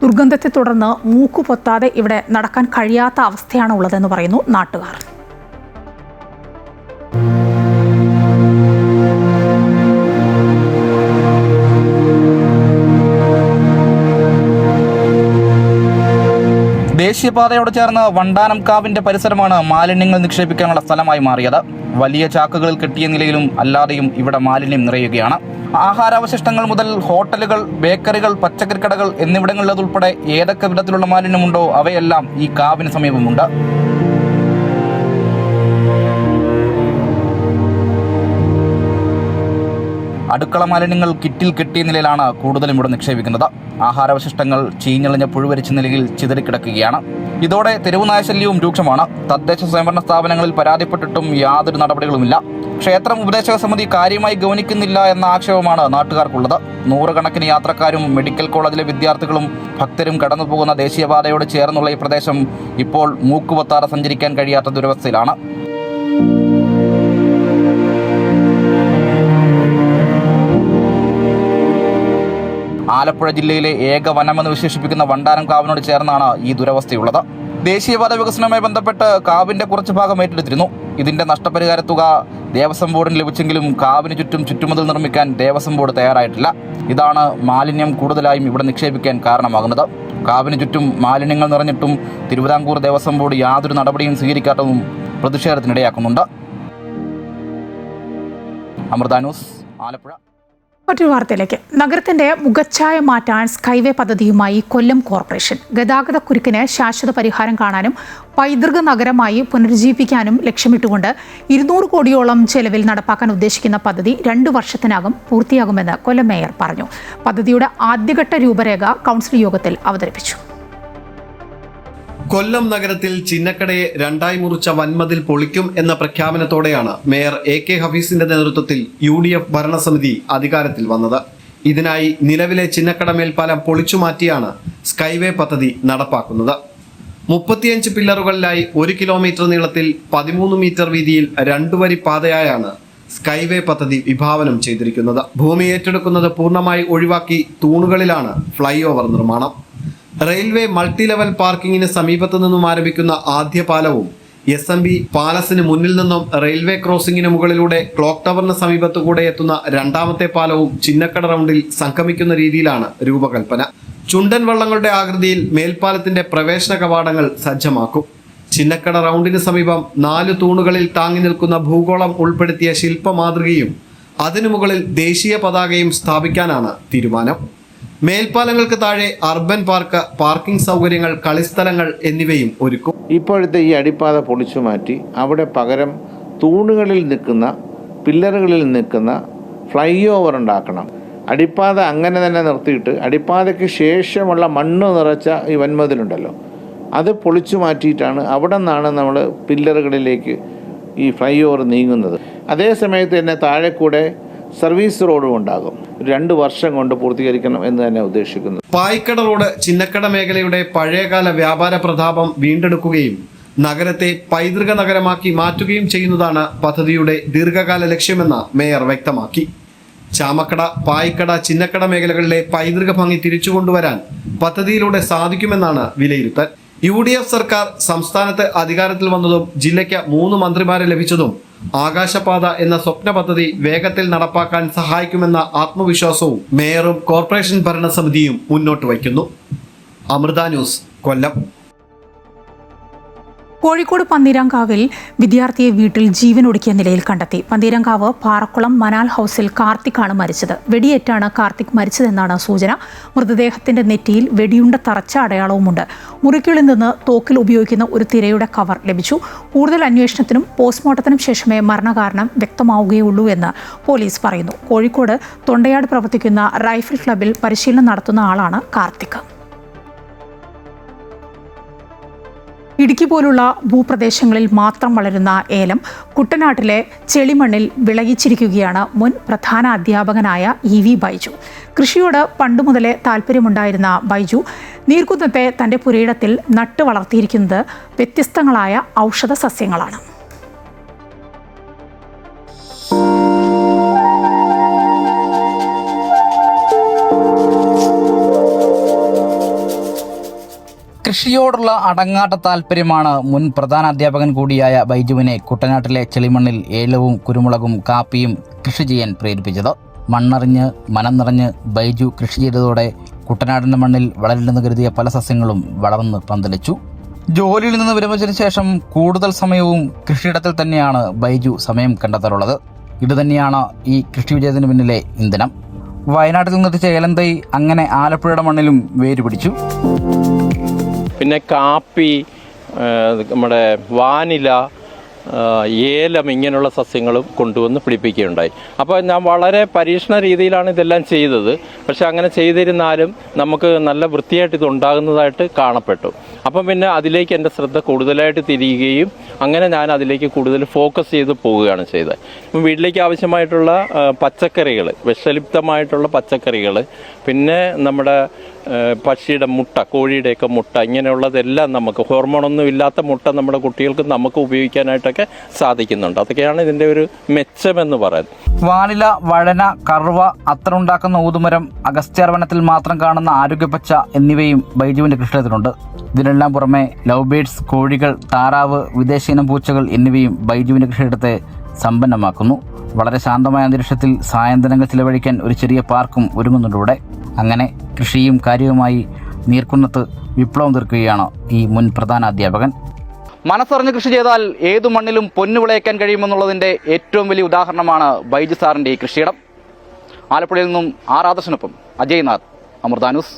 ദുർഗന്ധത്തെ തുടർന്ന് മൂക്കുപൊത്താതെ ഇവിടെ നടക്കാൻ കഴിയാത്ത അവസ്ഥയാണ് ഉള്ളതെന്ന് പറയുന്നു നാട്ടുകാർ. ദേശീയപാതയോട് ചേർന്ന് വണ്ടാനം കാവിന്റെ പരിസരമാണ് മാലിന്യങ്ങൾ നിക്ഷേപിക്കാനുള്ള സ്ഥലമായി മാറിയത്. വലിയ ചാക്കുകളിൽ കെട്ടിയ നിലയിലും അല്ലാതെയും ഇവിടെ മാലിന്യം നിറയുകയാണ്. ആഹാരാവശിഷ്ടങ്ങൾ മുതൽ ഹോട്ടലുകൾ, ബേക്കറികൾ, പച്ചക്കറിക്കടകൾ എന്നിവിടങ്ങളിലുൾപ്പെടെ ഏതൊക്കെ വിധത്തിലുള്ള മാലിന്യമുണ്ടോ അവയെല്ലാം ഈ കാവിന് സമീപമുണ്ട്. അടുക്കള മാലിന്യങ്ങൾ കിറ്റിൽ കെട്ടിയ നിലയിലാണ് കൂടുതലും ഇവിടെ നിക്ഷേപിക്കുന്നത്. ആഹാരാവശിഷ്ടങ്ങൾ ചീഞ്ഞളിഞ്ഞ പുഴുവരിച്ച നിലയിൽ ചിതറിക്കിടക്കുകയാണ്. ഇതോടെ തെരുവ് നായശല്യവും രൂക്ഷമാണ്. തദ്ദേശ സ്വയംഭരണ സ്ഥാപനങ്ങളിൽ പരാതിപ്പെട്ടിട്ടും യാതൊരു നടപടികളുമില്ല. ക്ഷേത്രം ഉപദേശക സമിതി കാര്യമായി ഗൗനിക്കുന്നില്ല എന്ന ആക്ഷേപമാണ് നാട്ടുകാർക്കുള്ളത്. 100 കണക്കിന് യാത്രക്കാരും മെഡിക്കൽ കോളേജിലെ വിദ്യാർത്ഥികളും ഭക്തരും കടന്നുപോകുന്ന ദേശീയപാതയോട് ചേർന്നുള്ള ഈ പ്രദേശം ഇപ്പോൾ മൂക്കുപൊത്താതെ സഞ്ചരിക്കാൻ കഴിയാത്ത ദുരവസ്ഥയിലാണ്. ആലപ്പുഴ ജില്ലയിലെ ഏക വനമെന്ന് വിശേഷിപ്പിക്കുന്ന വണ്ടാനം കാവിനോട് ചേർന്നാണ് ഈ ദുരവസ്ഥയുള്ളത്. ദേശീയപാത വികസനവുമായി ബന്ധപ്പെട്ട് കാവിന്റെ കുറച്ച് ഭാഗം ഏറ്റെടുത്തിരുന്നു. ഇതിന്റെ നഷ്ടപരിഹാര തുക ദേവസ്വം ബോർഡിന് ലഭിച്ചെങ്കിലും കാവിന് ചുറ്റും ചുറ്റുമതിൽ നിർമ്മിക്കാൻ ദേവസ്വം ബോർഡ് തയ്യാറായിട്ടില്ല. ഇതാണ് മാലിന്യം കൂടുതലായും ഇവിടെ നിക്ഷേപിക്കാൻ കാരണമാകുന്നത്. കാവിന് ചുറ്റും മാലിന്യങ്ങൾ നിറഞ്ഞിട്ടും തിരുവിതാംകൂർ ദേവസ്വം ബോർഡ് യാതൊരു നടപടിയും സ്വീകരിക്കാത്തതും പ്രതിഷേധത്തിനിടയാക്കുന്നുണ്ട്. അമൃത ന്യൂസ്, ആലപ്പുഴ. മറ്റൊരു വാർത്തയിലേക്ക്. നഗരത്തിന്റെ മുഖച്ഛായ മാറ്റാൻ സ്കൈവേ പദ്ധതിയുമായി കൊല്ലം കോർപ്പറേഷൻ. ഗതാഗത കുരുക്കിന് ശാശ്വത പരിഹാരം കാണാനും പൈതൃക നഗരമായി പുനരുജ്ജീവിപ്പിക്കാനും ലക്ഷ്യമിട്ടുകൊണ്ട് 200 കോടിയോളം ചെലവിൽ നടപ്പാക്കാൻ ഉദ്ദേശിക്കുന്ന പദ്ധതി 2 വർഷത്തിനകം പൂർത്തിയാകുമെന്ന് കൊല്ലം മേയർ പറഞ്ഞു. പദ്ധതിയുടെ ആദ്യഘട്ട രൂപരേഖ കൗൺസിൽ യോഗത്തിൽ അവതരിപ്പിച്ചു. കൊല്ലം നഗരത്തിൽ ചിന്നക്കടയെ 2ആയി മുറിച്ച വൻമതിൽ പൊളിക്കും എന്ന പ്രഖ്യാപനത്തോടെയാണ് മേയർ AK ഹഫീസിന്റെ നേതൃത്വത്തിൽ UDF ഭരണസമിതി അധികാരത്തിൽ വന്നത്. ഇതിനായി നിലവിലെ ചിന്നക്കട മേൽപ്പാലം പൊളിച്ചുമാറ്റിയാണ് സ്കൈവേ പദ്ധതി നടപ്പാക്കുന്നത്. 35 പില്ലറുകളിലായി 1 കിലോമീറ്റർ നീളത്തിൽ 13 മീറ്റർ വീതിയിൽ 2 വരി പാതയായാണ് സ്കൈവേ പദ്ധതി വിഭാവനം ചെയ്തിരിക്കുന്നത്. ഭൂമി ഏറ്റെടുക്കുന്നത് പൂർണ്ണമായി ഒഴിവാക്കി തൂണുകളിലാണ് ഫ്ലൈ ഓവർ നിർമ്മാണം. റെയിൽവേ മൾട്ടി ലെവൽ പാർക്കിങ്ങിന് സമീപത്തു നിന്നും ആരംഭിക്കുന്ന ആദ്യ പാലവും SMB പാലസിന് മുന്നിൽ നിന്നും റെയിൽവേ ക്രോസിംഗിന് മുകളിലൂടെ ക്ലോക്ക് ടവറിന് സമീപത്തു കൂടെ എത്തുന്ന രണ്ടാമത്തെ പാലവും ചിന്നക്കട റൗണ്ടിൽ സംഗമിക്കുന്ന രീതിയിലാണ് രൂപകൽപ്പന. ചുണ്ടൻ വള്ളങ്ങളുടെ ആകൃതിയിൽ മേൽപ്പാലത്തിന്റെ പ്രവേശന കവാടങ്ങൾ സജ്ജമാക്കും. ചിന്നക്കട റൗണ്ടിന് സമീപം 4 തൂണുകളിൽ താങ്ങി നിൽക്കുന്ന ഭൂഗോളം ഉൾപ്പെടുത്തിയ ശില്പ മാതൃകയും അതിനു മുകളിൽ ദേശീയ പതാകയും സ്ഥാപിക്കാനാണ് തീരുമാനം. മേൽപ്പാലങ്ങൾക്ക് താഴെ അർബൻ പാർക്ക്, പാർക്കിംഗ് സൗകര്യങ്ങൾ, കളിസ്ഥലങ്ങൾ എന്നിവയും ഒരുക്കും. ഇപ്പോഴത്തെ ഈ അടിപ്പാത പൊളിച്ചു മാറ്റി അവിടെ പകരം തൂണുകളിൽ നിൽക്കുന്ന, പില്ലറുകളിൽ നിൽക്കുന്ന ഫ്ലൈ ഓവർ ഉണ്ടാക്കണം. അടിപ്പാത അങ്ങനെ തന്നെ നിർത്തിയിട്ട് അടിപ്പാതയ്ക്ക് ശേഷമുള്ള മണ്ണ് നിറച്ച ഈ വൻമതിലുണ്ടല്ലോ, അത് പൊളിച്ചു മാറ്റിയിട്ടാണ് അവിടെ നിന്നാണ് നമ്മൾ പില്ലറുകളിലേക്ക് ഈ ഫ്ലൈ ഓവർ നീങ്ങുന്നത്. അതേ സമയത്ത് തന്നെ താഴെ കൂടെ സർവീസ് റോഡും ഉണ്ടാകും. 2 വർഷം കൊണ്ട് പൂർത്തീകരിക്കണം എന്ന് തന്നെ ഉദ്ദേശിക്കുന്നത്. പായിക്കട റോഡ് ചിന്നക്കട മേഖലയുടെ പഴയകാല വ്യാപാര പ്രതാപം വീണ്ടെടുക്കുകയും നഗരത്തെ പൈതൃക നഗരമാക്കി മാറ്റുകയും ചെയ്യുന്നതാണ് പദ്ധതിയുടെ ദീർഘകാല ലക്ഷ്യമെന്ന് മേയർ വ്യക്തമാക്കി. ചാമക്കട, പായിക്കട, ചിന്നക്കട മേഖലകളിലെ പൈതൃക ഭംഗി തിരിച്ചുകൊണ്ടുവരാൻ പദ്ധതിയിലൂടെ സാധിക്കുമെന്നാണ് വിലയിരുത്തൽ. UDF സർക്കാർ സംസ്ഥാനത്ത് അധികാരത്തിൽ വന്നതും ജില്ലയ്ക്ക് 3 മന്ത്രിമാരെ ലഭിച്ചതും ആകാശപാത എന്ന സ്വപ്ന പദ്ധതി വേഗത്തിൽ നടപ്പാക്കാൻ സഹായിക്കുമെന്ന ആത്മവിശ്വാസവും മേയറും കോർപ്പറേഷൻ ഭരണസമിതിയും മുന്നോട്ട് വയ്ക്കുന്നു. അമൃത ന്യൂസ്, കൊല്ലം. കോഴിക്കോട് പന്തീരാങ്കാവിൽ വിദ്യാർത്ഥിയെ വീട്ടിൽ ജീവനൊടുക്കിയ നിലയിൽ കണ്ടെത്തി. പന്തീരാങ്കാവ് പാറക്കുളം മനാൽ ഹൗസിൽ കാർത്തിക്കാണ് മരിച്ചത്. വെടിയേറ്റാണ് കാർത്തിക് മരിച്ചതെന്നാണ് സൂചന. മൃതദേഹത്തിന്റെ നെറ്റിയിൽ വെടിയുണ്ട തറച്ച അടയാളവുമുണ്ട്. മുറിക്കുള്ളിൽ നിന്ന് തോക്കിൽ ഉപയോഗിക്കുന്ന ഒരു തിരയുടെ കവർ ലഭിച്ചു. കൂടുതൽ അന്വേഷണത്തിനും പോസ്റ്റ്മോർട്ടത്തിനും ശേഷമേ മരണകാരണം വ്യക്തമാവുകയുള്ളൂ എന്ന് പോലീസ് പറയുന്നു. കോഴിക്കോട് തൊണ്ടയാട് പ്രവർത്തിക്കുന്ന റൈഫിൾ ക്ലബിൽ പരിശീലനം നടത്തുന്ന ആളാണ് കാർത്തിക്. ഇടുക്കി പോലുള്ള ഭൂപ്രദേശങ്ങളിൽ മാത്രം വളരുന്ന ഏലം കുട്ടനാട്ടിലെ ചെളിമണ്ണിൽ വിളയിച്ചിരിക്കുകയാണ് മുൻ പ്രധാന അധ്യാപകനായ EV ബൈജു. കൃഷിയോട് പണ്ടുമുതലേ താല്പര്യമുണ്ടായിരുന്ന ബൈജു നീർക്കുന്നത്തെ തൻ്റെ പുരയിടത്തിൽ നട്ടു വളർത്തിയിരിക്കുന്നത് വ്യത്യസ്തങ്ങളായ ഔഷധ സസ്യങ്ങളാണ്. കൃഷിയോടുള്ള അടങ്ങാത്ത താല്പര്യമാണ് മുൻ പ്രധാന അധ്യാപകൻ കൂടിയായ ബൈജുവിനെ കുട്ടനാട്ടിലെ ചെളിമണ്ണിൽ ഏലവും കുരുമുളകും കാപ്പിയും കൃഷി ചെയ്യാൻ പ്രേരിപ്പിച്ചത്. മണ്ണറിഞ്ഞ് മനം നിറഞ്ഞ് ബൈജു കൃഷി ചെയ്തതോടെ കുട്ടനാടിൻ്റെ മണ്ണിൽ വളരില്ലെന്ന് കരുതിയ പല സസ്യങ്ങളും വളർന്ന് പന്തലിച്ചു. ജോലിയിൽ നിന്ന് വിരമിച്ചതിന് ശേഷം കൂടുതൽ സമയവും കൃഷിയിടത്തിൽ തന്നെയാണ് ബൈജു സമയം കണ്ടെത്താറുള്ളത്. ഇതുതന്നെയാണ് ഈ കൃഷി വിജയത്തിന് പിന്നിലെ ഇന്ധനം. വയനാട്ടിൽ നിന്നെത്തിച്ച ഏലം തൈ അങ്ങനെ ആലപ്പുഴയുടെ മണ്ണിലും വേരുപിടിച്ചു. പിന്നെ കാപ്പി, നമ്മുടെ വാനില, ഏലം ഇങ്ങനെയുള്ള സസ്യങ്ങളും കൊണ്ടുവന്ന് പിടിപ്പിക്കുകയുണ്ടായി. അപ്പോൾ ഞാൻ വളരെ പരീക്ഷണ രീതിയിലാണ് ഇതെല്ലാം ചെയ്തത്. പക്ഷെ അങ്ങനെ ചെയ്തിരുന്നാലും നമുക്ക് നല്ല വൃത്തിയായിട്ട് ഇത് ഉണ്ടാകുന്നതായിട്ട് കാണപ്പെട്ടു. അപ്പം പിന്നെ അതിലേക്ക് എൻ്റെ ശ്രദ്ധ കൂടുതലായിട്ട് തിരിയുകയും അങ്ങനെ ഞാൻ അതിലേക്ക് കൂടുതൽ ഫോക്കസ് ചെയ്ത് പോവുകയാണ് ചെയ്തത്. ഇപ്പം വീട്ടിലേക്ക് ആവശ്യമായിട്ടുള്ള പച്ചക്കറികൾ, വിഷലിപ്തമായിട്ടുള്ള പച്ചക്കറികൾ, പിന്നെ നമ്മുടെ പക്ഷിയുടെ മുട്ട, കോഴിയുടെയൊക്കെ മുട്ട, ഇങ്ങനെയുള്ളതെല്ലാം നമുക്ക് ഹോർമോണൊന്നും ഇല്ലാത്ത മുട്ട നമ്മുടെ കുട്ടികൾക്ക് നമുക്ക് ഉപയോഗിക്കാനായിട്ടൊക്കെ സാധിക്കുന്നുണ്ട്. അതൊക്കെയാണ് ഇതിൻ്റെ ഒരു മെച്ചമെന്ന് പറയുന്നത്. വാനില, വഴന, കറുവ, അത്തറുണ്ടാക്കുന്ന ഊതുമരം, അഗസ്ത്യാർവനത്തിൽ മാത്രം കാണുന്ന ആരോഗ്യപ്പച്ച എന്നിവയും ബൈജുവിൻ്റെ കൃഷിയിടത്തിലുണ്ട്. ഇതിനെല്ലാം പുറമെ ലവ് ബേഡ്സ്, കോഴികൾ, താറാവ്, വിദേശീനം പൂച്ചകൾ എന്നിവയും ബൈജുവിൻ്റെ കൃഷിയിടത്തെ സമ്പന്നമാക്കുന്നു. വളരെ ശാന്തമായ അന്തരീക്ഷത്തിൽ സായന്തനങ്ങൾ ചിലവഴിക്കാൻ ഒരു ചെറിയ പാർക്കും ഒരുങ്ങുന്നുണ്ട് ഇവിടെ. അങ്ങനെ കൃഷിയും കാര്യവുമായി നീർക്കുന്നത്ത് വിപ്ലവം തീർക്കുകയാണ് ഈ മുൻ പ്രധാന അധ്യാപകൻ. മനസ്സറിഞ്ഞ് കൃഷി ചെയ്താൽ ഏതു മണ്ണിലും പൊന്നു വിളയിക്കാൻ കഴിയുമെന്നുള്ളതിൻ്റെ ഏറ്റവും വലിയ ഉദാഹരണമാണ് ബൈജു സാറിൻ്റെ ഈ കൃഷിയിടം. ആലപ്പുഴയിൽ നിന്നും ആദർശനൊപ്പം അജയ്നാഥ്, അമൃത ന്യൂസ്.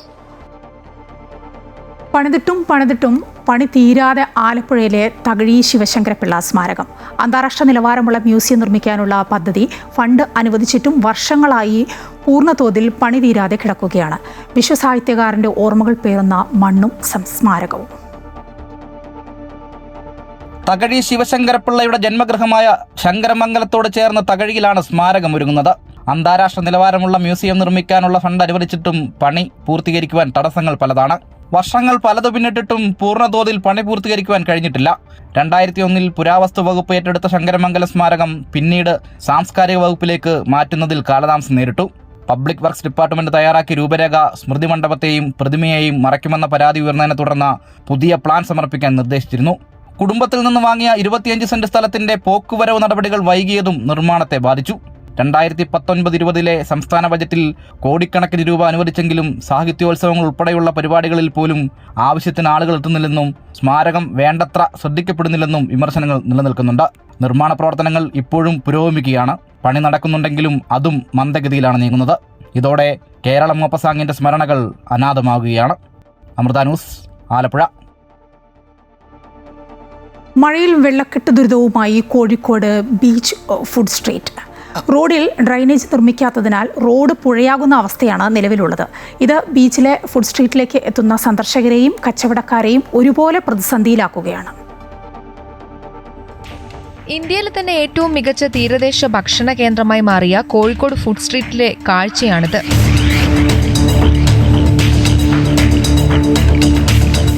പണിതിട്ടും പണി തീരാതെ ആലപ്പുഴയിലെ തകഴി ശിവശങ്കരപിള്ള സ്മാരകം. അന്താരാഷ്ട്ര നിലവാരമുള്ള മ്യൂസിയം നിർമ്മിക്കാനുള്ള പദ്ധതി ഫണ്ട് അനുവദിച്ചിട്ടും വർഷങ്ങളായി പൂർണ്ണതോതിൽ പണി തീരാതെ കിടക്കുകയാണ്. വിശ്വസാഹിത്യകാരൻ്റെ ഓർമ്മകൾ പേറുന്ന മണ്ണും സ്മാരകവും. തകഴി ശിവശങ്കരപിള്ളയുടെ ജന്മഗൃഹമായ ശങ്കരമംഗലത്തോട് ചേർന്ന് തകഴിയിലാണ് സ്മാരകം ഒരുങ്ങുന്നത്. അന്താരാഷ്ട്ര നിലവാരമുള്ള മ്യൂസിയം നിർമ്മിക്കാനുള്ള ഫണ്ട് അനുവദിച്ചിട്ടും പണി പൂർത്തീകരിക്കുവാൻ തടസ്സങ്ങൾ പലതാണ്. വർഷങ്ങൾ പലതു പിന്നിട്ടിട്ടും പൂർണ്ണതോതിൽ പണി പൂർത്തീകരിക്കുവാൻ കഴിഞ്ഞിട്ടില്ല. 2001 പുരാവസ്തു വകുപ്പ് ഏറ്റെടുത്ത ശങ്കരമംഗല സ്മാരകം പിന്നീട് സാംസ്കാരിക വകുപ്പിലേക്ക് മാറ്റുന്നതിൽ കാലതാമസം നേരിട്ടു. പബ്ലിക് വർക്ക്സ് ഡിപ്പാർട്ട്മെന്റ് തയ്യാറാക്കിയ രൂപരേഖ സ്മൃതി മണ്ഡപത്തെയും പ്രതിമയെയും മറയ്ക്കുമെന്ന പരാതി ഉയർന്നതിനെ തുടർന്ന് പുതിയ പ്ലാൻ സമർപ്പിക്കാൻ നിർദ്ദേശിച്ചിരുന്നു. കുടുംബത്തിൽ നിന്ന് വാങ്ങിയ 25 സെന്റ് സ്ഥലത്തിന്റെ പോക്കുവരവ് നടപടികൾ വൈകിയതും നിർമ്മാണത്തെ ബാധിച്ചു. 2019-20 സംസ്ഥാന ബജറ്റിൽ കോടിക്കണക്കിന് രൂപ അനുവദിച്ചെങ്കിലും സാഹിത്യോത്സവങ്ങൾ ഉൾപ്പെടെയുള്ള പരിപാടികളിൽ പോലും ആവശ്യത്തിന് ആളുകൾ എത്തുന്നില്ലെന്നും സ്മാരകം വേണ്ടത്ര ശ്രദ്ധിക്കപ്പെടുന്നില്ലെന്നും വിമർശനങ്ങൾ നിലനിൽക്കുന്നുണ്ട്. നിർമ്മാണ പ്രവർത്തനങ്ങൾ ഇപ്പോഴും പുരോഗമിക്കുകയാണ്. പണി നടക്കുന്നുണ്ടെങ്കിലും അതും മന്ദഗതിയിലാണ് നീങ്ങുന്നത്. ഇതോടെ കേരള മോപ്പസാങ്ങിന്റെ സ്മരണകൾ അനാഥമാകുകയാണ്. അമൃത ന്യൂസ്, ആലപ്പുഴ. മഴയിൽ വെള്ളക്കെട്ട് ദുരിതവുമായി കോഴിക്കോട് ബീച്ച് ഫുഡ് സ്ട്രീറ്റ്. റോഡിൽ ഡ്രൈനേജ് നിർമ്മിക്കാത്തതിനാൽ റോഡ് പുഴയാകുന്ന അവസ്ഥയാണ് നിലവിലുള്ളത്. ഇത് ബീച്ചിലെ ഫുഡ് സ്ട്രീറ്റിലേക്ക് എത്തുന്ന സന്ദർശകരെയും കച്ചവടക്കാരെയും ഒരുപോലെ പ്രതിസന്ധിയിലാക്കുകയാണ്. ഇന്ത്യയിലെ തന്നെ ഏറ്റവും മികച്ച തീരദേശ ഭക്ഷണ കേന്ദ്രമായി മാറിയ കോഴിക്കോട് ഫുഡ് സ്ട്രീറ്റിലെ കാഴ്ചയാണിത്.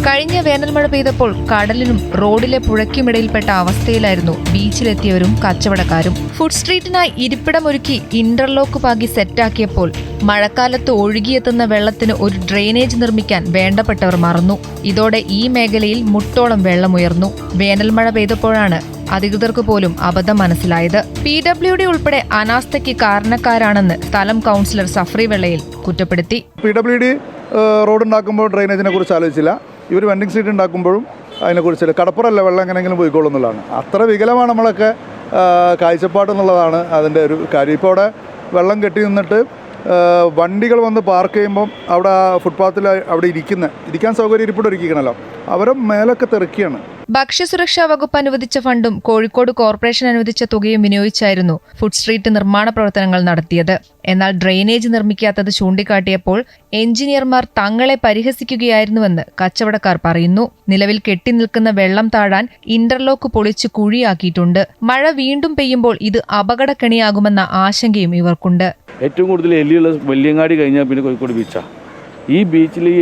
കഴിഞ്ഞ വേനൽമഴ പെയ്തപ്പോൾ കടലിനും റോഡിലെ പുഴയ്ക്കുമിടയിൽപ്പെട്ട അവസ്ഥയിലായിരുന്നു ബീച്ചിലെത്തിയവരും കച്ചവടക്കാരും. ഫുഡ് സ്ട്രീറ്റിനായി ഇരിപ്പിടമൊരുക്കി ഇന്റർലോക്ക് പാകി സെറ്റാക്കിയപ്പോൾ മഴക്കാലത്ത് ഒഴുകിയെത്തുന്ന വെള്ളത്തിന് ഒരു ഡ്രെയിനേജ് നിർമ്മിക്കാൻ വേണ്ടപ്പെട്ടവർ മറന്നു. ഇതോടെ ഈ മേഖലയിൽ മുട്ടോളം വെള്ളമുയർന്നു. വേനൽമഴ പെയ്തപ്പോഴാണ് അധികൃതർക്ക് പോലും അബദ്ധം മനസ്സിലായത്. PWD ഉൾപ്പെടെ അനാസ്ഥയ്ക്ക് കാരണക്കാരാണെന്ന് സ്ഥലം കൗൺസിലർ സഫ്രി വെള്ളയിൽ കുറ്റപ്പെടുത്തി. PWD റോഡ് ഉണ്ടാക്കുമ്പോൾ ഡ്രെയിനേജിനെ കുറിച്ച് ആലോചിച്ചില്ല. ഇവർ വെൻഡിങ് സ്ട്രീറ്റ് ഉണ്ടാക്കുമ്പോഴും അതിനെക്കുറിച്ചില്ല. കടപ്പുറമല്ല വെള്ളം എങ്ങനെയെങ്കിലും പോയിക്കോളും എന്നുള്ളതാണ്. അത്ര വികലമാണ് നമ്മളൊക്കെ കാഴ്ചപ്പാടെന്നുള്ളതാണ് അതിൻ്റെ ഒരു കാര്യം. ഇപ്പോൾ അവിടെ വെള്ളം കെട്ടി നിന്നിട്ട് വണ്ടികൾ വന്ന് പാർക്ക് ചെയ്യുമ്പം അവിടെ ഫുട്പാത്തിൽ അവിടെ ഇരിക്കാൻ സൗകര്യം ഇരിപ്പിടം ഒരുക്കിക്കണമല്ലോ, അവരെ മേലൊക്കെ തെറിക്കുകയാണ്. ഭക്ഷ്യസുരക്ഷാ വകുപ്പ് അനുവദിച്ച ഫണ്ടും കോഴിക്കോട് കോർപ്പറേഷൻ അനുവദിച്ച തുകയും വിനിയോഗിച്ചായിരുന്നു ഫുഡ് സ്ട്രീറ്റ് നിർമ്മാണ പ്രവർത്തനങ്ങൾ നടത്തിയത്. എന്നാൽ ഡ്രെയിനേജ് നിർമ്മിക്കാത്തത് ചൂണ്ടിക്കാട്ടിയപ്പോൾ എഞ്ചിനീയർമാർ തങ്ങളെ പരിഹസിക്കുകയായിരുന്നുവെന്ന് കച്ചവടക്കാർ പറയുന്നു. നിലവിൽ കെട്ടിനിൽക്കുന്ന വെള്ളം താഴാൻ ഇന്റർലോക്ക് പൊളിച്ച് കുഴിയാക്കിയിട്ടുണ്ട്. മഴ വീണ്ടും പെയ്യുമ്പോൾ ഇത് അപകടക്കെണിയാകുമെന്ന ആശങ്കയും ഇവർക്കുണ്ട്. ഏറ്റവും കൂടുതൽ എലിയുള്ള വെള്ളിയങ്ങാടി കഴിഞ്ഞാൽ പിന്നെ കോഴിക്കോട് ബീച്ചാണ്. ഈ ബീച്ചിൽ ഈ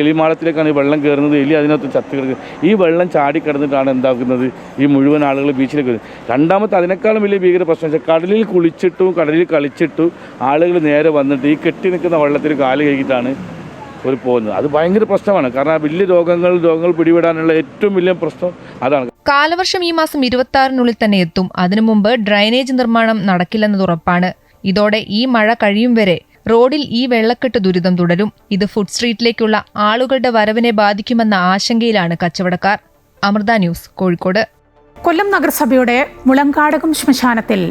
എലിമാളത്തിലേക്കാണ് ഈ വെള്ളം കയറുന്നത്. എലി അതിനകത്ത് ചത്ത് കിടക്കുന്നത്. ഈ വെള്ളം ചാടിക്കിടന്നിട്ടാണ് എന്താക്കുന്നത്, ഈ മുഴുവൻ ആളുകൾ ബീച്ചിലേക്ക് വരുന്നത്. രണ്ടാമത്തെ അതിനേക്കാളും വലിയ ഭീകര പ്രശ്നം വെച്ചാൽ കടലിൽ കുളിച്ചിട്ടും കടലിൽ കളിച്ചിട്ടും ആളുകൾ നേരെ വന്നിട്ട് ഈ കെട്ടി നിൽക്കുന്ന വെള്ളത്തിൽ കാല് കഴുകിയിട്ടാണ് അവർ പോകുന്നത്. അത് ഭയങ്കര പ്രശ്നമാണ്. കാരണം വലിയ രോഗങ്ങൾ പിടിപെടാനുള്ള ഏറ്റവും വലിയ പ്രശ്നം അതാണ്. കാലവർഷം ഈ മാസം 26-നുള്ളിൽ തന്നെ എത്തും. അതിനു മുമ്പ് ഡ്രൈനേജ് നിർമ്മാണം നടക്കില്ലെന്നത് ഉറപ്പാണ്. ഇതോടെ ഈ മഴ കഴിയും വരെ റോഡിൽ ഈ വെള്ളക്കെട്ട് ദുരിതം തുടരും. ഇത് ഫുഡ് സ്ട്രീറ്റിലേക്കുള്ള ആളുകളുടെ വരവിനെ ബാധിക്കുമെന്ന ആശങ്കയിലാണ് കച്ചവടക്കാർ. അമൃത ന്യൂസ്, കോഴിക്കോട്. കൊല്ലം നഗരസഭയുടെ മുളങ്കാടകം ശ്മശാനത്തിൽ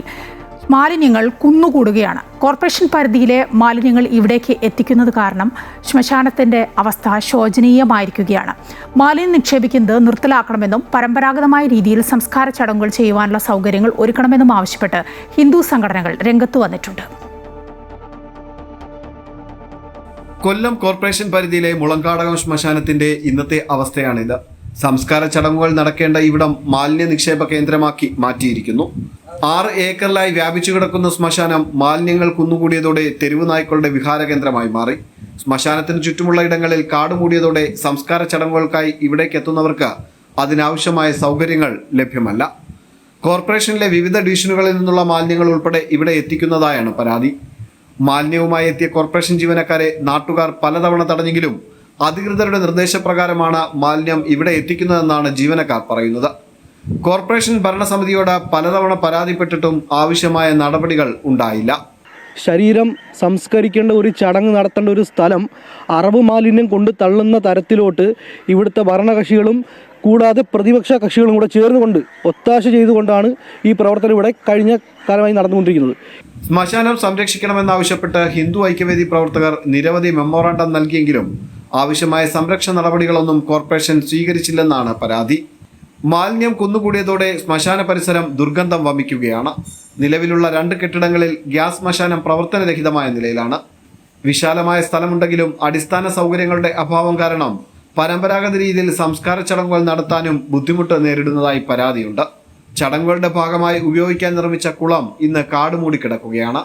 മാലിന്യങ്ങൾ കുന്നുകൂടുകയാണ്. കോർപ്പറേഷൻ പരിധിയിലെ മാലിന്യങ്ങൾ ഇവിടേക്ക് എത്തിക്കുന്നത് കാരണം ശ്മശാനത്തിന്റെ അവസ്ഥ ശോചനീയമായിരിക്കുകയാണ്. മാലിന്യം നിക്ഷേപിക്കുന്നത് നിർത്തലാക്കണമെന്നും പരമ്പരാഗതമായ രീതിയിൽ സംസ്കാര ചടങ്ങുകൾ ചെയ്യുവാനുള്ള സൗകര്യങ്ങൾ ഒരുക്കണമെന്നും ആവശ്യപ്പെട്ട് ഹിന്ദു സംഘടനകൾ രംഗത്ത് വന്നിട്ടുണ്ട്. കൊല്ലം കോർപ്പറേഷൻ പരിധിയിലെ മുളങ്കാടകം ശ്മശാനത്തിന്റെ ഇന്നത്തെ അവസ്ഥയാണിത്. സംസ്കാര ചടങ്ങുകൾ നടക്കേണ്ട ഇവിടം മാലിന്യ നിക്ഷേപ കേന്ദ്രമാക്കി മാറ്റിയിരിക്കുന്നു. 6 ഏക്കറിലായി വ്യാപിച്ചു കിടക്കുന്ന ശ്മശാനം മാലിന്യങ്ങൾ കുന്നുകൂടിയതോടെ തെരുവ് നായ്ക്കളുടെ വിഹാര കേന്ദ്രമായി മാറി. ശ്മശാനത്തിന് ചുറ്റുമുള്ള ഇടങ്ങളിൽ കാടുമൂടിയതോടെ സംസ്കാര ചടങ്ങുകൾക്കായി ഇവിടേക്ക് എത്തുന്നവർക്ക് അതിനാവശ്യമായ സൗകര്യങ്ങൾ ലഭ്യമല്ല. കോർപ്പറേഷനിലെ വിവിധ ഡിവിഷനുകളിൽ നിന്നുള്ള മാലിന്യങ്ങൾ ഉൾപ്പെടെ ഇവിടെ എത്തിക്കുന്നതായാണ് പരാതി. മാലിന്യവുമായി എത്തിയ കോർപ്പറേഷൻ ജീവനക്കാരെ നാട്ടുകാർ പലതവണ തടഞ്ഞെങ്കിലും അധികൃതരുടെ നിർദ്ദേശപ്രകാരമാണ് മാലിന്യം ഇവിടെ എത്തിക്കുന്നതെന്നാണ് ജീവനക്കാർ പറയുന്നത്. കോർപ്പറേഷൻ ഭരണസമിതിയോട് പലതവണ പരാതിപ്പെട്ടിട്ടും ആവശ്യമായ നടപടികൾ ഉണ്ടായില്ല. ശരീരം സംസ്കരിക്കേണ്ട ഒരു ചടങ്ങ് നടത്തേണ്ട ഒരു സ്ഥലം അറവ് മാലിന്യം കൊണ്ട് തള്ളുന്ന തരത്തിലോട്ട് ഇവിടുത്തെ ഭരണകക്ഷികളും കൂടാതെ പ്രതിപക്ഷ കക്ഷികളും കൂടെ ചേർന്നുകൊണ്ട് ഒത്താശ ചെയ്തുകൊണ്ടാണ് ഈ പ്രവർത്തനം ഇവിടെ കഴിഞ്ഞ കാലമായി നടന്നുകൊണ്ടിരിക്കുന്നത്. ശ്മശാനം സംരക്ഷിക്കണമെന്നാവശ്യപ്പെട്ട് ഹിന്ദു ഐക്യവേദി പ്രവർത്തകർ നിരവധി മെമ്മോറാണ്ടം നൽകിയെങ്കിലും ആവശ്യമായ സംരക്ഷണ നടപടികളൊന്നും കോർപ്പറേഷൻ സ്വീകരിച്ചില്ലെന്നാണ് പരാതി. മാലിന്യം കുന്നുകൂടിയതോടെ ശ്മശാന പരിസരം ദുർഗന്ധം വമിക്കുകയാണ്. നിലവിലുള്ള 2 കെട്ടിടങ്ങളിൽ ഗ്യാസ് ശ്മശാനം പ്രവർത്തനരഹിതമായ നിലയിലാണ്. വിശാലമായ സ്ഥലമുണ്ടെങ്കിലും അടിസ്ഥാന സൗകര്യങ്ങളുടെ അഭാവം കാരണം പരമ്പരാഗത രീതിയിൽ സംസ്കാര ചടങ്ങുകൾ നടത്താനും ബുദ്ധിമുട്ട് നേരിടുന്നതായി പരാതിയുണ്ട്. ചടങ്ങുകളുടെ ഭാഗമായി ഉപയോഗിക്കാൻ നിർമ്മിച്ച കുളം ഇന്ന് കാടുമൂടി കിടക്കുകയാണ്.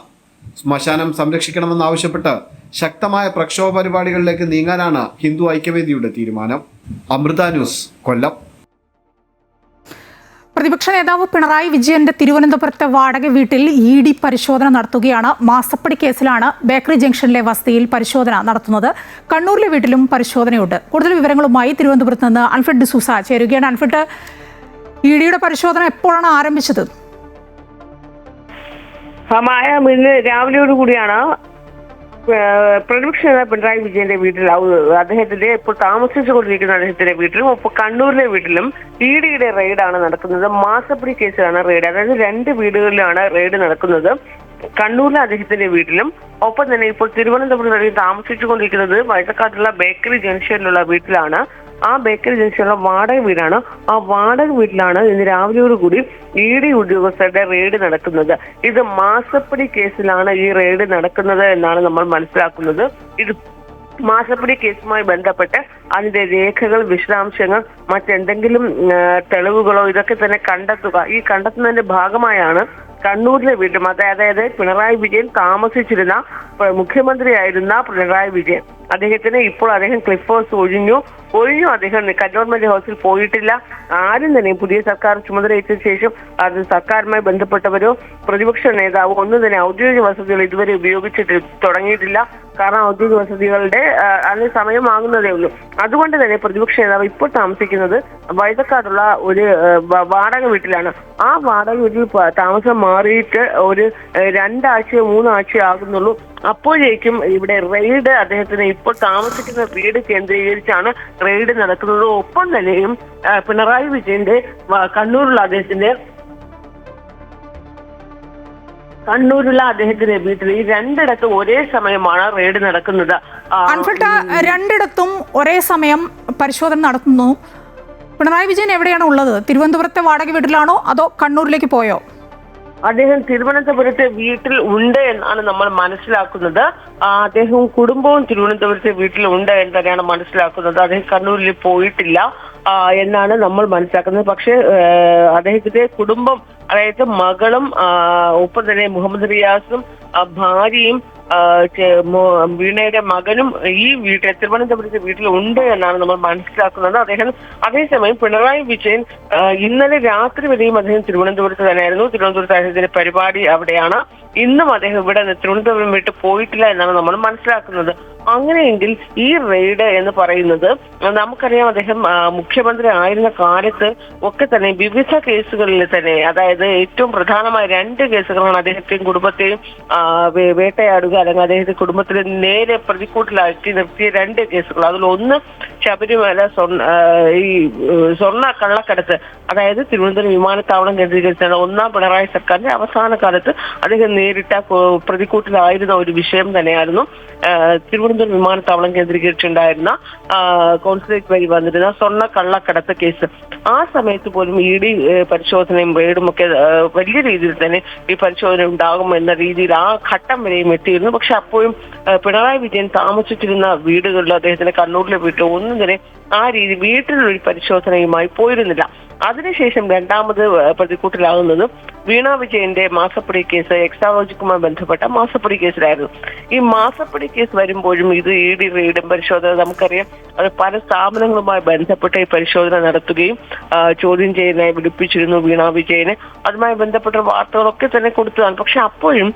ശ്മശാനം സംരക്ഷിക്കണമെന്നാവശ്യപ്പെട്ട് ശക്തമായ പ്രക്ഷോഭ പരിപാടികളിലേക്ക് നീങ്ങാനാണ് ഹിന്ദു ഐക്യവേദിയുടെ തീരുമാനം. അമൃത ന്യൂസ്, കൊല്ലം. പ്രതിപക്ഷ നേതാവ് പിണറായി വിജയന്റെ തിരുവനന്തപുരത്തെ വാടക വീട്ടിൽ ED പരിശോധന നടത്തുകയാണ്. മാസപ്പടി കേസിലാണ് ബേക്കറി ജംഗ്ഷനിലെ വസതിയിൽ പരിശോധന നടത്തുന്നത്. കണ്ണൂരിലെ വീട്ടിലും പരിശോധനയുണ്ട്. കൂടുതൽ വിവരങ്ങളുമായി തിരുവനന്തപുരത്ത് നിന്ന് അൽഫ്രഡ് ഡിസൂസ ചേരുകയാണ്. അൽഫ്രഡ്, ഇഡിയുടെ പരിശോധന എപ്പോഴാണ് ആരംഭിച്ചത്? ഇന്ന് രാവിലെയോട് കൂടിയാണ് പ്രതിപക്ഷ നേതാവ് പിണറായി വിജയന്റെ വീട്ടിൽ അദ്ദേഹത്തിന്റെ ഇപ്പോൾ താമസിച്ചുകൊണ്ടിരിക്കുന്ന അദ്ദേഹത്തിന്റെ വീട്ടിലും ഇപ്പോൾ കണ്ണൂരിലെ വീട്ടിലും ഇഡിയുടെ റെയ്ഡാണ് നടക്കുന്നത്. മാസപ്പടി കേസിലാണ് റെയ്ഡ്. അതായത് 2 വീടുകളിലാണ് റെയ്ഡ് നടക്കുന്നത്. കണ്ണൂരിലെ അദ്ദേഹത്തിന്റെ വീട്ടിലും ഒപ്പം തന്നെ ഇപ്പോൾ തിരുവനന്തപുരത്ത് താമസിച്ചുകൊണ്ടിരിക്കുന്നത് വയറ്റക്കാട്ടുള്ള ബേക്കറി ജംഗ്ഷനിലുള്ള വീട്ടിലാണ്. ആ ബേക്കറി ജംഗ്ഷനിലുള്ള വാടക വീടാണ്. ആ വാടക വീട്ടിലാണ് ഇന്ന് രാവിലെയോടുകൂടി ഇഡി ഉദ്യോഗസ്ഥരുടെ റെയ്ഡ് നടക്കുന്നത്. ഇത് മാസപ്പടി കേസിലാണ് ഈ റെയ്ഡ് നടക്കുന്നത് എന്നാണ് നമ്മൾ മനസ്സിലാക്കുന്നത്. ഇത് മാസപ്പടി കേസുമായി ബന്ധപ്പെട്ട് അതിന്റെ രേഖകൾ, വിശദാംശങ്ങൾ, മറ്റെന്തെങ്കിലും തെളിവുകളോ ഇതൊക്കെ തന്നെ കണ്ടെത്തുക. ഈ കണ്ടെത്തുന്നതിന്റെ ഭാഗമായാണ് കണ്ണൂരിലെ വീട്ടിൽ അതായത് പിണറായി വിജയൻ താമസിച്ചിരുന്ന മുഖ്യമന്ത്രിയായിരുന്ന പിണറായി വിജയൻ അദ്ദേഹത്തിന് ഇപ്പോൾ അദ്ദേഹം ക്ലിഫ് ഹൗസ് ഒഴിഞ്ഞു. അദ്ദേഹം കന്റോൺമെന്റ് ഹൗസിൽ പോയിട്ടില്ല. ആരും തന്നെ പുതിയ സർക്കാർ ചുമതലയേറ്റ ശേഷം അത് സർക്കാരുമായി ബന്ധപ്പെട്ടവരോ പ്രതിപക്ഷ നേതാവോ ഒന്നും തന്നെ ഔദ്യോഗിക വസതികൾ ഇതുവരെ ഉപയോഗിച്ചിട്ട് തുടങ്ങിയിട്ടില്ല. കാരണം ഔദ്യോഗിക വസതികളുടെ അതിന് സമയമാകുന്നതേ ഉള്ളൂ. അതുകൊണ്ട് തന്നെ പ്രതിപക്ഷ നേതാവ് ഇപ്പോൾ താമസിക്കുന്നത് വയറ്റക്കാടുള്ള ഒരു വാടക വീട്ടിലാണ്. ആ വാടക വീട്ടിൽ താമസം മാറിയിട്ട് ഒരു 2 ആഴ്ചയോ 3 ആഴ്ചയോ ആകുന്നുള്ളൂ. അപ്പോഴേക്കും ഇവിടെ റെയ്ഡ് അദ്ദേഹത്തിന് ഇപ്പോൾ താമസിക്കുന്ന വീട് കേന്ദ്രീകരിച്ചാണ് റെയ്ഡ് നടക്കുന്നത്. ഒപ്പം തന്നെയും പിണറായി വിജയന്റെ കണ്ണൂരുള്ള അദ്ദേഹത്തിന്റെ വീട്ടിൽ ഈ 2ഇടത്തും ഒരേ സമയമാണ് റെയ്ഡ് നടക്കുന്നത്. അൻഫിൽട്ട, 2ഇടത്തും ഒരേ സമയം പരിശോധന നടത്തുന്നു. പിണറായി വിജയൻ എവിടെയാണ് ഉള്ളത്? തിരുവനന്തപുരത്തെ വാടക വീട്ടിലാണോ അതോ കണ്ണൂരിലേക്ക് പോയോ? അദ്ദേഹം തിരുവനന്തപുരത്തെ വീട്ടിൽ ഉണ്ട് എന്നാണ് നമ്മൾ മനസ്സിലാക്കുന്നത്. അദ്ദേഹവും കുടുംബവും തിരുവനന്തപുരത്തെ വീട്ടിൽ ഉണ്ട് എന്ന് തന്നെയാണ് മനസ്സിലാക്കുന്നത്. അദ്ദേഹം കണ്ണൂരിൽ പോയിട്ടില്ല എന്നാണ് നമ്മൾ മനസ്സിലാക്കുന്നത്. പക്ഷേ അദ്ദേഹത്തിന്റെ കുടുംബം, അതായത് മകളും ഒപ്പം തന്നെ മുഹമ്മദ് റിയാസും ഭാര്യയും വീണയുടെ മകനും ഈ തിരുവനന്തപുരത്തെ വീട്ടിൽ ഉണ്ട് എന്നാണ് നമ്മൾ മനസ്സിലാക്കുന്നത്. അതേസമയം പിണറായി വിജയൻ ഇന്നലെ രാത്രി വരെയും അദ്ദേഹം തിരുവനന്തപുരത്ത് തന്നെയായിരുന്നു. തിരുവനന്തപുരത്ത് അദ്ദേഹത്തിന്റെ പരിപാടി അവിടെയാണ്. ഇന്നും അദ്ദേഹം ഇവിടെ തിരുവനന്തപുരം വിട്ട് പോയിട്ടില്ല എന്നാണ് നമ്മൾ മനസ്സിലാക്കുന്നത്. അങ്ങനെയെങ്കിൽ ഈ റെയ്ഡ് എന്ന് പറയുന്നത് നമുക്കറിയാം, അദ്ദേഹം മുഖ്യമന്ത്രി ആയിരുന്ന കാലത്ത് ഒക്കെ തന്നെ വിവിധ കേസുകളിൽ തന്നെ, അതായത് ഏറ്റവും പ്രധാനമായ 2 കേസുകളാണ് അദ്ദേഹത്തെയും കുടുംബത്തെയും വേട്ടയാടുക അല്ലെങ്കിൽ അദ്ദേഹത്തെ കുടുംബത്തിന് നേരെ പ്രതിക്കൂട്ടിലാക്കി നിർത്തിയ 2 കേസുകൾ. അതിലൊന്ന് ശബരിമല സ്വർണ്ണ കള്ളക്കടത്ത്, അതായത് തിരുവനന്തപുരം വിമാനത്താവളം കേന്ദ്രീകരിച്ചാണ് 1ാം പിണറായി സർക്കാരിന്റെ അവസാന കാലത്ത് അദ്ദേഹം നേരിട്ട പ്രതിക്കൂട്ടിലായിരുന്ന ഒരു വിഷയം തന്നെയായിരുന്നു തിരുവനന്തപുരം വിമാനത്താവളം കേന്ദ്രീകരിച്ചുണ്ടായിരുന്ന കോൺസുലേറ്റ് വഴി വന്നിരുന്ന സ്വർണ്ണ കള്ളക്കടത്ത് കേസ്. ആ സമയത്ത് പോലും ഇഡി പരിശോധനയും റെയ്ഡും ഒക്കെ വലിയ രീതിയിൽ തന്നെ ഈ പരിശോധന ഉണ്ടാകും എന്ന രീതിയിൽ ആ ഘട്ടം വരെയും എത്തിയിരുന്നു. പക്ഷെ അപ്പോഴും പിണറായി വിജയൻ താമസിച്ചിരുന്ന വീടുകളിൽ, അദ്ദേഹത്തിന്റെ കണ്ണൂരിലെ വീട്ടിൽ ഒന്നും തന്നെ ആ രീതി വീട്ടിലൊരു പരിശോധനയുമായി പോയിരുന്നില്ല. അതിനുശേഷം 2ാമത് പ്രതിക്കൂട്ടിലാകുന്നത് വീണ വിജയന്റെ മാസപ്പടി കേസ്, എക്സാലോജിക്കുമായി ബന്ധപ്പെട്ട മാസപ്പടി കേസിലായിരുന്നു. ഈ മാസപ്പടി കേസ് വരുമ്പോഴും ഇത് ഇഡി റെയ്ഡും പരിശോധന നമുക്കറിയാം. അത് പല സ്ഥാപനങ്ങളുമായി ബന്ധപ്പെട്ട ഈ പരിശോധന നടത്തുകയും ചോദ്യം ചെയ്യാനായി വിളിപ്പിച്ചിരുന്നു വീണ വിജയനെ. അതുമായി ബന്ധപ്പെട്ട വാർത്തകളൊക്കെ തന്നെ കൊടുത്തതാണ്. പക്ഷെ അപ്പോഴും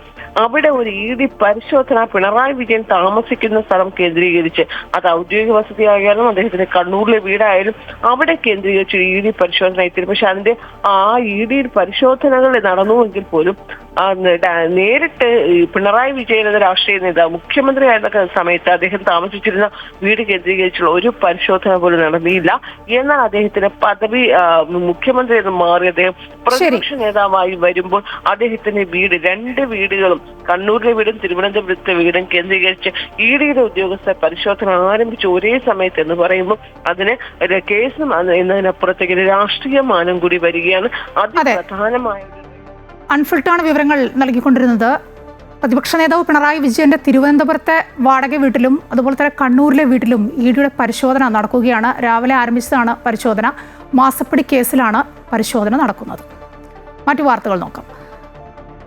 അവിടെ ഒരു ഇഡി പരിശോധന പിണറായി വിജയൻ താമസിക്കുന്ന സ്ഥലം കേന്ദ്രീകരിച്ച്, അത് ഔദ്യോഗിക വസതിയായാലും അദ്ദേഹത്തിന്റെ കണ്ണൂരിലെ വീടായാലും അവിടെ കേന്ദ്രീകരിച്ച് ഇഡി പരിശോധന എത്തിയിരുന്നു. പക്ഷെ അതിന്റെ ആ ഇഡി പരിശോധനകൾ നടന്നുവെങ്കിൽ പോലും നേരിട്ട് പിണറായി വിജയൻ എന്ന രാഷ്ട്രീയ നേതാവ് മുഖ്യമന്ത്രി ആയിരുന്ന സമയത്ത് അദ്ദേഹം താമസിച്ചിരുന്ന വീട് കേന്ദ്രീകരിച്ചുള്ള ഒരു പരിശോധന പോലും നടന്നില്ല. എന്നാൽ അദ്ദേഹത്തിന് പദവി മുഖ്യമന്ത്രി എന്ന് മാറി അദ്ദേഹം പ്രതിപക്ഷ നേതാവായി വരുമ്പോൾ അദ്ദേഹത്തിന്റെ വീട് 2 വീടുകളും, കണ്ണൂരിലെ വീടും തിരുവനന്തപുരത്തെ വീടും കേന്ദ്രീകരിച്ച് ഇഡിയുടെ ഉദ്യോഗസ്ഥർ പരിശോധന ആരംഭിച്ച ഒരേ സമയത്ത് എന്ന് പറയുമ്പോൾ അതിന് കേസും എന്നതിനപ്പുറത്തേക്ക് രാഷ്ട്രീയ മാനം കൂടി വരികയാണ്. അതിപ്രധാനമായ അൻഫിൽട്ടാണ് വിവരങ്ങൾ നൽകിക്കൊണ്ടിരുന്നത്. പ്രതിപക്ഷ നേതാവ് പിണറായി വിജയന്റെ തിരുവനന്തപുരത്തെ വാടക വീട്ടിലും അതുപോലെ തന്നെ കണ്ണൂരിലെ വീട്ടിലും ഇഡിയുടെ പരിശോധന നടക്കുകയാണ്. രാവിലെ ആരംഭിച്ചതാണ് പരിശോധന. മാസപ്പടി കേസിലാണ് പരിശോധന നടക്കുന്നത്. മറ്റു വാർത്തകൾ നോക്കാം.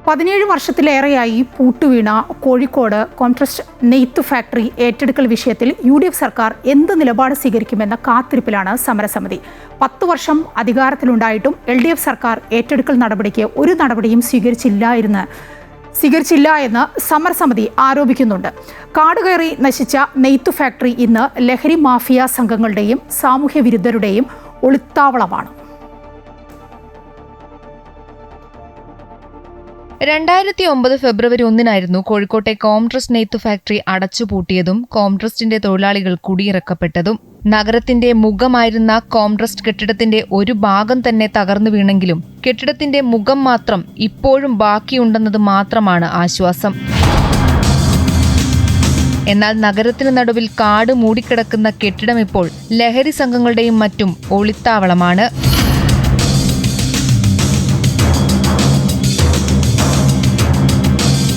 17 വർഷത്തിലേറെയായി പൂട്ടുവീണ കോഴിക്കോട് കോൺട്രസ്റ്റ് നെയ്ത്ത് ഫാക്ടറി ഏറ്റെടുക്കൽ വിഷയത്തിൽ UDF സർക്കാർ എന്ത് നിലപാട് സ്വീകരിക്കുമെന്ന കാത്തിരിപ്പിലാണ് സമരസമിതി. 10 വർഷം അധികാരത്തിലുണ്ടായിട്ടും LDF സർക്കാർ ഏറ്റെടുക്കൽ നടപടിക്ക് ഒരു നടപടിയും സ്വീകരിച്ചില്ല എന്ന് സമരസമിതി ആരോപിക്കുന്നുണ്ട്. കാടുകയറി നശിച്ച നെയ്ത്ത് ഫാക്ടറി ഇന്ന് ലഹരി മാഫിയ സംഘങ്ങളുടെയും സാമൂഹ്യ വിരുദ്ധരുടെയും ഒളിത്താവളമാണ്. 2009 ഫെബ്രുവരി 1 കോഴിക്കോട്ടെ കോംട്രസ്റ്റ് നെയ്ത്ത് ഫാക്ടറി അടച്ചുപൂട്ടിയതും കോംട്രസ്റ്റിന്റെ തൊഴിലാളികൾ കുടിയിറക്കപ്പെട്ടതും. നഗരത്തിന്റെ മുഖമായിരുന്ന കോംട്രസ്റ്റ് കെട്ടിടത്തിന്റെ ഒരു ഭാഗം തന്നെ തകർന്നു വീണെങ്കിലും കെട്ടിടത്തിന്റെ മുഖം മാത്രം ഇപ്പോഴും ബാക്കിയുണ്ടെന്നത് മാത്രമാണ് ആശ്വാസം. എന്നാൽ നഗരത്തിന് നടുവിൽ കാട് മൂടിക്കിടക്കുന്ന കെട്ടിടം ഇപ്പോൾ ലഹരി സംഘങ്ങളുടെയും മറ്റും ഒളിത്താവളമാണ്.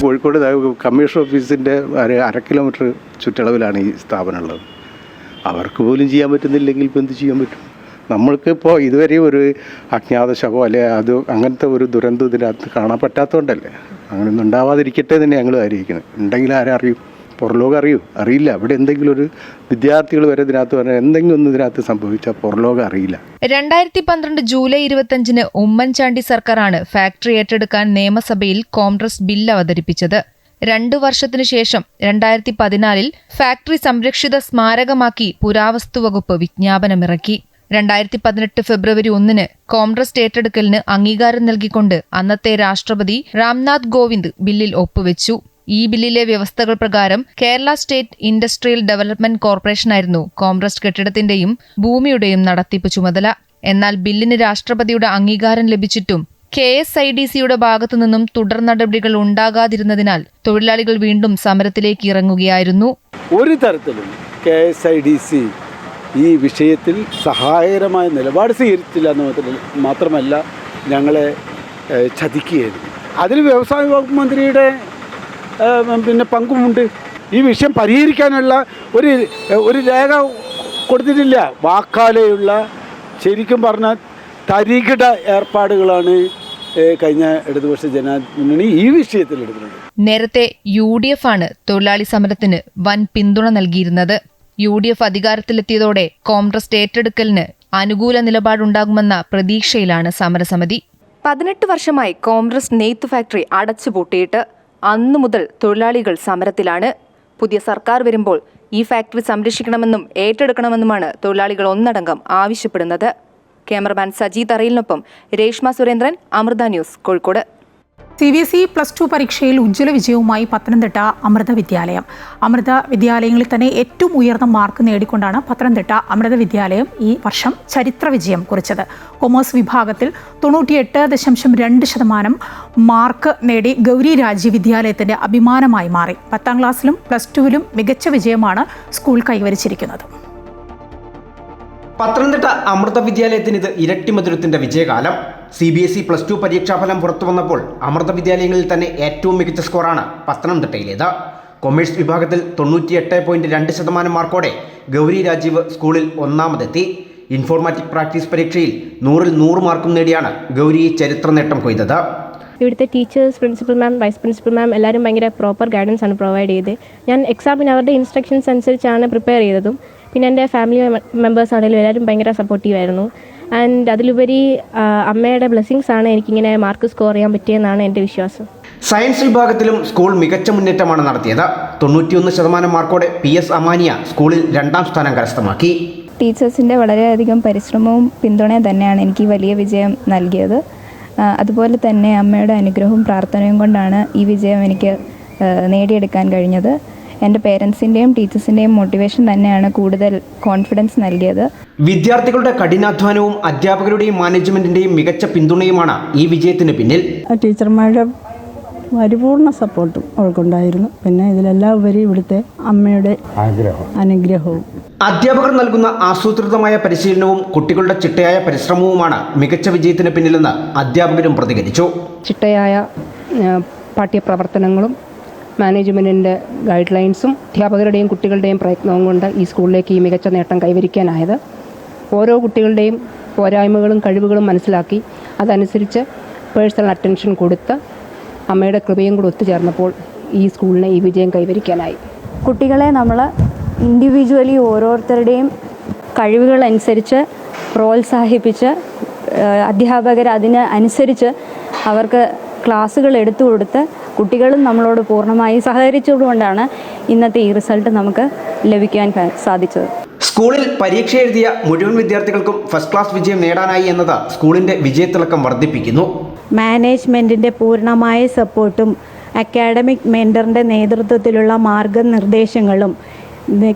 കോഴിക്കോട് കമ്മീഷൻ ഓഫീസിൻ്റെ 1/2 കിലോമീറ്റർ ചുറ്റളവിലാണ് ഈ സ്ഥാപനമുള്ളത്. അവർക്ക് പോലും ചെയ്യാൻ പറ്റുന്നില്ലെങ്കിൽ ഇപ്പോൾ എന്ത് ചെയ്യാൻ പറ്റും? നമ്മൾക്കിപ്പോൾ ഇതുവരെ ഒരു അജ്ഞാത ശവോ അല്ലെ അത് അങ്ങനത്തെ ഒരു ദുരന്തം ഇതിനകത്ത് കാണാൻ പറ്റാത്തതുകൊണ്ടല്ലേ. അങ്ങനെയൊന്നും ഉണ്ടാവാതിരിക്കട്ടെ തന്നെ ഞങ്ങൾ ആയിരിക്കുന്നത്. ഉണ്ടെങ്കിൽ ആരെ അറിയും? പുറലോകം അറിയില്ല. അവിടെ എന്തെങ്കിലും ഒരു വിദ്യാർത്ഥികൾ വരെ ഇതിനകത്ത് പറഞ്ഞാൽ എന്തെങ്കിലും ഒന്നും ഇതിനകത്ത് സംഭവിച്ചാൽ പുറലോകം അറിയില്ല. 2012 ജൂലൈ 25 ഉമ്മൻചാണ്ടി സർക്കാരാണ് ഫാക്ടറി ഏറ്റെടുക്കാൻ നിയമസഭയിൽ കോംട്രസ്റ്റ് ബില്ല് അവതരിപ്പിച്ചത്. 2 വർഷത്തിനു ശേഷം 2014 ഫാക്ടറി സംരക്ഷിത സ്മാരകമാക്കി പുരാവസ്തു വകുപ്പ് വിജ്ഞാപനമിറക്കി. 2018 ഫെബ്രുവരി 1 കോംട്രസ്റ്റ് ഏറ്റെടുക്കലിന് അംഗീകാരം നൽകിക്കൊണ്ട് അന്നത്തെ രാഷ്ട്രപതി രാംനാഥ് കോവിന്ദ് ബില്ലിൽ ഒപ്പുവെച്ചു. ഈ ബില്ലിലെ വ്യവസ്ഥകൾ പ്രകാരം കേരള സ്റ്റേറ്റ് ഇൻഡസ്ട്രിയൽ ഡെവലപ്മെന്റ് കോർപ്പറേഷനായിരുന്നു കോംട്രസ്റ്റ് കെട്ടിടത്തിന്റെയും ഭൂമിയുടെയും നടത്തിപ്പ് ചുമതല. എന്നാൽ ബില്ലിന് രാഷ്ട്രപതിയുടെ അംഗീകാരം ലഭിച്ചിട്ടും KSIDCയുടെ ഭാഗത്തു നിന്നും തുടർ നടപടികൾ ഉണ്ടാകാതിരുന്നതിനാൽ തൊഴിലാളികൾ വീണ്ടും സമരത്തിലേക്ക് ഇറങ്ങുകയായിരുന്നു. ഒരു തരത്തിലും KSIDC ഈ വിഷയത്തിൽ സഹായകരമായ നിലപാട് സ്വീകരിച്ചില്ല എന്ന് മാത്രമല്ല ഞങ്ങളെ ചതിക്കുകയായിരുന്നു. അതിൽ വ്യവസായ വകുപ്പ് മന്ത്രിയുടെ പങ്കുമുണ്ട്. ഈ വിഷയം പരിഹരിക്കാനുള്ള ഒരു രേഖ കൊടുത്തിട്ടില്ല. വാക്കാലെയുള്ള ശരിക്കും പറഞ്ഞാൽ തരികിട ഏർപ്പാടുകളാണ് കഴിഞ്ഞ ഇടതുപക്ഷ ജനാധിപത്യ ഈ വിഷയത്തിൽ എടുക്കുന്നത്. നേരത്തെ UDF ആണ് തൊഴിലാളി സമരത്തിന് വൻ പിന്തുണ നൽകിയിരുന്നത്. UDF അധികാരത്തിലെത്തിയതോടെ കോംട്രസ്റ്റ് ഏറ്റെടുക്കലിന് അനുകൂല നിലപാടുണ്ടാകുമെന്ന പ്രതീക്ഷയിലാണ് സമരസമിതി. 18 വർഷമായി കോംട്രസ്റ്റ് നെയ്ത്ത് ഫാക്ടറി അടച്ചുപൂട്ടിയിട്ട് അന്നു മുതൽ തൊഴിലാളികൾ സമരത്തിലാണ്. പുതിയ സർക്കാർ വരുമ്പോൾ ഈ ഫാക്ടറി സംരക്ഷിക്കണമെന്നും ഏറ്റെടുക്കണമെന്നുമാണ് തൊഴിലാളികൾ ഒന്നടങ്കം ആവശ്യപ്പെടുന്നത്. ക്യാമറമാൻ സജി തറയിലിനൊപ്പം രേഷ്മ സുരേന്ദ്രൻ, അമൃത ന്യൂസ്, കോഴിക്കോട്. CBSE +2 പരീക്ഷയിൽ ഉജ്ജ്വല വിജയവുമായി പത്തനംതിട്ട അമൃത വിദ്യാലയം. അമൃത വിദ്യാലയങ്ങളിൽ തന്നെ ഏറ്റവും ഉയർന്ന മാർക്ക് നേടിക്കൊണ്ടാണ് പത്തനംതിട്ട അമൃത വിദ്യാലയം ഈ വർഷം ചരിത്ര വിജയം കുറിച്ചത്. കൊമേഴ്സ് വിഭാഗത്തിൽ 98.2% മാർക്ക് നേടി ഗൗരി രാജീവ് വിദ്യാലയത്തിന്റെ അഭിമാനമായി മാറി. 10ാം ക്ലാസ്സിലും +2വിലും മികച്ച വിജയമാണ് സ്കൂൾ കൈവരിച്ചിരിക്കുന്നത്. പത്തനംതിട്ട അമൃത വിദ്യാലയത്തിന് ഇത് ഇരട്ടി മധുരത്തിന്റെ വിജയകാലം. CBSE +2 പരീക്ഷാഫലം പുറത്തു വന്നപ്പോൾ അമൃത വിദ്യാലയങ്ങളിൽ തന്നെ ഏറ്റവും മികച്ച സ്കോറാണ് പത്തനംതിട്ടയിലേത്. കൊമേഴ്സ് വിഭാഗത്തിൽ 98.2% മാർക്കോടെ ഗൗരി രാജീവ് സ്കൂളിൽ ഒന്നാമതെത്തി. ഇൻഫോർമാറ്റിക് പ്രാക്ടീസ് പരീക്ഷയിൽ 100-ൽ 100 മാർക്കും നേടിയാണ് ഗൗരി ചരിത്ര നേട്ടം കൊയ്തത്. ഇവിടുത്തെ teachers, principal ma'am, vice principal ma'am എല്ലാവരും ഭയങ്കര പ്രോപ്പർ ഗൈഡൻസ് ആണ് പ്രൊവൈഡ് ചെയ്തത്. ഞാൻ എക്സാമിന് അവരുടെ ഇൻസ്ട്രക്ഷൻസ് അനുസരിച്ചാണ് പ്രിപ്പയർ ചെയ്തതും. പിന്നെ എൻ്റെ ഫാമിലി മെമ്പേഴ്സ് ആണെങ്കിലും എല്ലാവരും ഭയങ്കര സപ്പോർട്ടീവായിരുന്നു. ആൻഡ് അതിലുപരി അമ്മയുടെ ബ്ലെസ്സിങ്സ് ആണ് എനിക്കിങ്ങനെ മാർക്ക് സ്കോർ ചെയ്യാൻ പറ്റിയെന്നാണ് എൻ്റെ വിശ്വാസം. സയൻസ് വിഭാഗത്തിലും സ്കൂൾ മികച്ച മുന്നേറ്റമാണ് നടത്തിയത്. 91% മാർക്കോടെ PS അമാനിയ സ്കൂളിൽ 2ാം സ്ഥാനം കരസ്ഥമാക്കി. ടീച്ചേഴ്സിൻ്റെ വളരെയധികം പരിശ്രമവും പിന്തുണയും തന്നെയാണ് എനിക്ക് വലിയ വിജയം നൽകിയത്. അതുപോലെ തന്നെ അമ്മയുടെ അനുഗ്രഹവും പ്രാർത്ഥനയും കൊണ്ടാണ് ഈ വിജയം എനിക്ക് നേടിയെടുക്കാൻ കഴിഞ്ഞത്. എൻ്റെ പേരൻസിൻ്റെയും ടീച്ചേഴ്സിൻ്റെയും മോട്ടിവേഷൻ തന്നെയാണ് കൂടുതൽ കോൺഫിഡൻസ് നൽകിയത്. വിദ്യാർത്ഥികളുടെ കഠിനാധ്വാനവും അധ്യാപകരുടെയും മാനേജ്മെന്റിന്റെയും മികച്ച പിന്തുണയുമാണ് ഈ വിജയത്തിന് പിന്നിൽ. ടീച്ചർമാരുടെ പരിപൂർണ സപ്പോർട്ടും അവൾക്കുണ്ടായിരുന്നു. പിന്നെ ഇതിലെല്ലാം ഉപരി ഇവിടുത്തെ അമ്മയുടെ അനുഗ്രഹവും. അധ്യാപകർ നൽകുന്ന ആസൂത്രിതമായ പരിശീലനവും കുട്ടികളുടെ ചിട്ടയായ പരിശ്രമവുമാണ് മികച്ച വിജയത്തിന് പിന്നിലെന്ന് അധ്യാപകരും പ്രതികരിച്ചു. ചിട്ടയായ പാഠ്യപ്രവർത്തനങ്ങളും മാനേജ്മെൻറ്റിൻ്റെ ഗൈഡ് ലൈൻസും അധ്യാപകരുടെയും കുട്ടികളുടെയും പ്രയത്നവും കൊണ്ട് ഈ സ്കൂളിലേക്ക് ഈ മികച്ച നേട്ടം കൈവരിക്കാനായത്. ഓരോ കുട്ടികളുടെയും പോരായ്മകളും കഴിവുകളും മനസ്സിലാക്കി അതനുസരിച്ച് പേഴ്സണൽ അറ്റൻഷൻ കൊടുത്ത് അമ്മയുടെ കൃപയും കൂടി ഒത്തുചേർന്നപ്പോൾ ഈ സ്കൂളിന് ഈ വിജയം കൈവരിക്കാനായി. കുട്ടികളെ നമ്മൾ ഇൻഡിവിജ്വലി ഓരോരുത്തരുടെയും കഴിവുകളനുസരിച്ച് പ്രോത്സാഹിപ്പിച്ച് അധ്യാപകർ അതിന് അനുസരിച്ച് അവർക്ക് ക്ലാസ്സുകൾ എടുത്തു കൊടുത്ത് കുട്ടികളും നമ്മളോട് പൂർണ്ണമായി സഹകരിച്ചതുകൊണ്ടാണ് ഇന്നത്തെ ഈ റിസൾട്ട് നമുക്ക് ലഭിക്കാൻ സാധിച്ചത്. സ്കൂളിൽ പരീക്ഷ എഴുതിയ മുഴുവൻ വിദ്യാർത്ഥികൾക്കും ഫസ്റ്റ് ക്ലാസ് വിജയം നേടാനായി എന്നത് സ്കൂളിന്റെ വിജയത്തിളക്കം വർദ്ധിപ്പിക്കുന്നു. മാനേജ്മെൻറ്റിൻ്റെ പൂർണ്ണമായ സപ്പോർട്ടും അക്കാഡമിക് മെൻറ്ററിൻ്റെ നേതൃത്വത്തിലുള്ള മാർഗനിർദ്ദേശങ്ങളും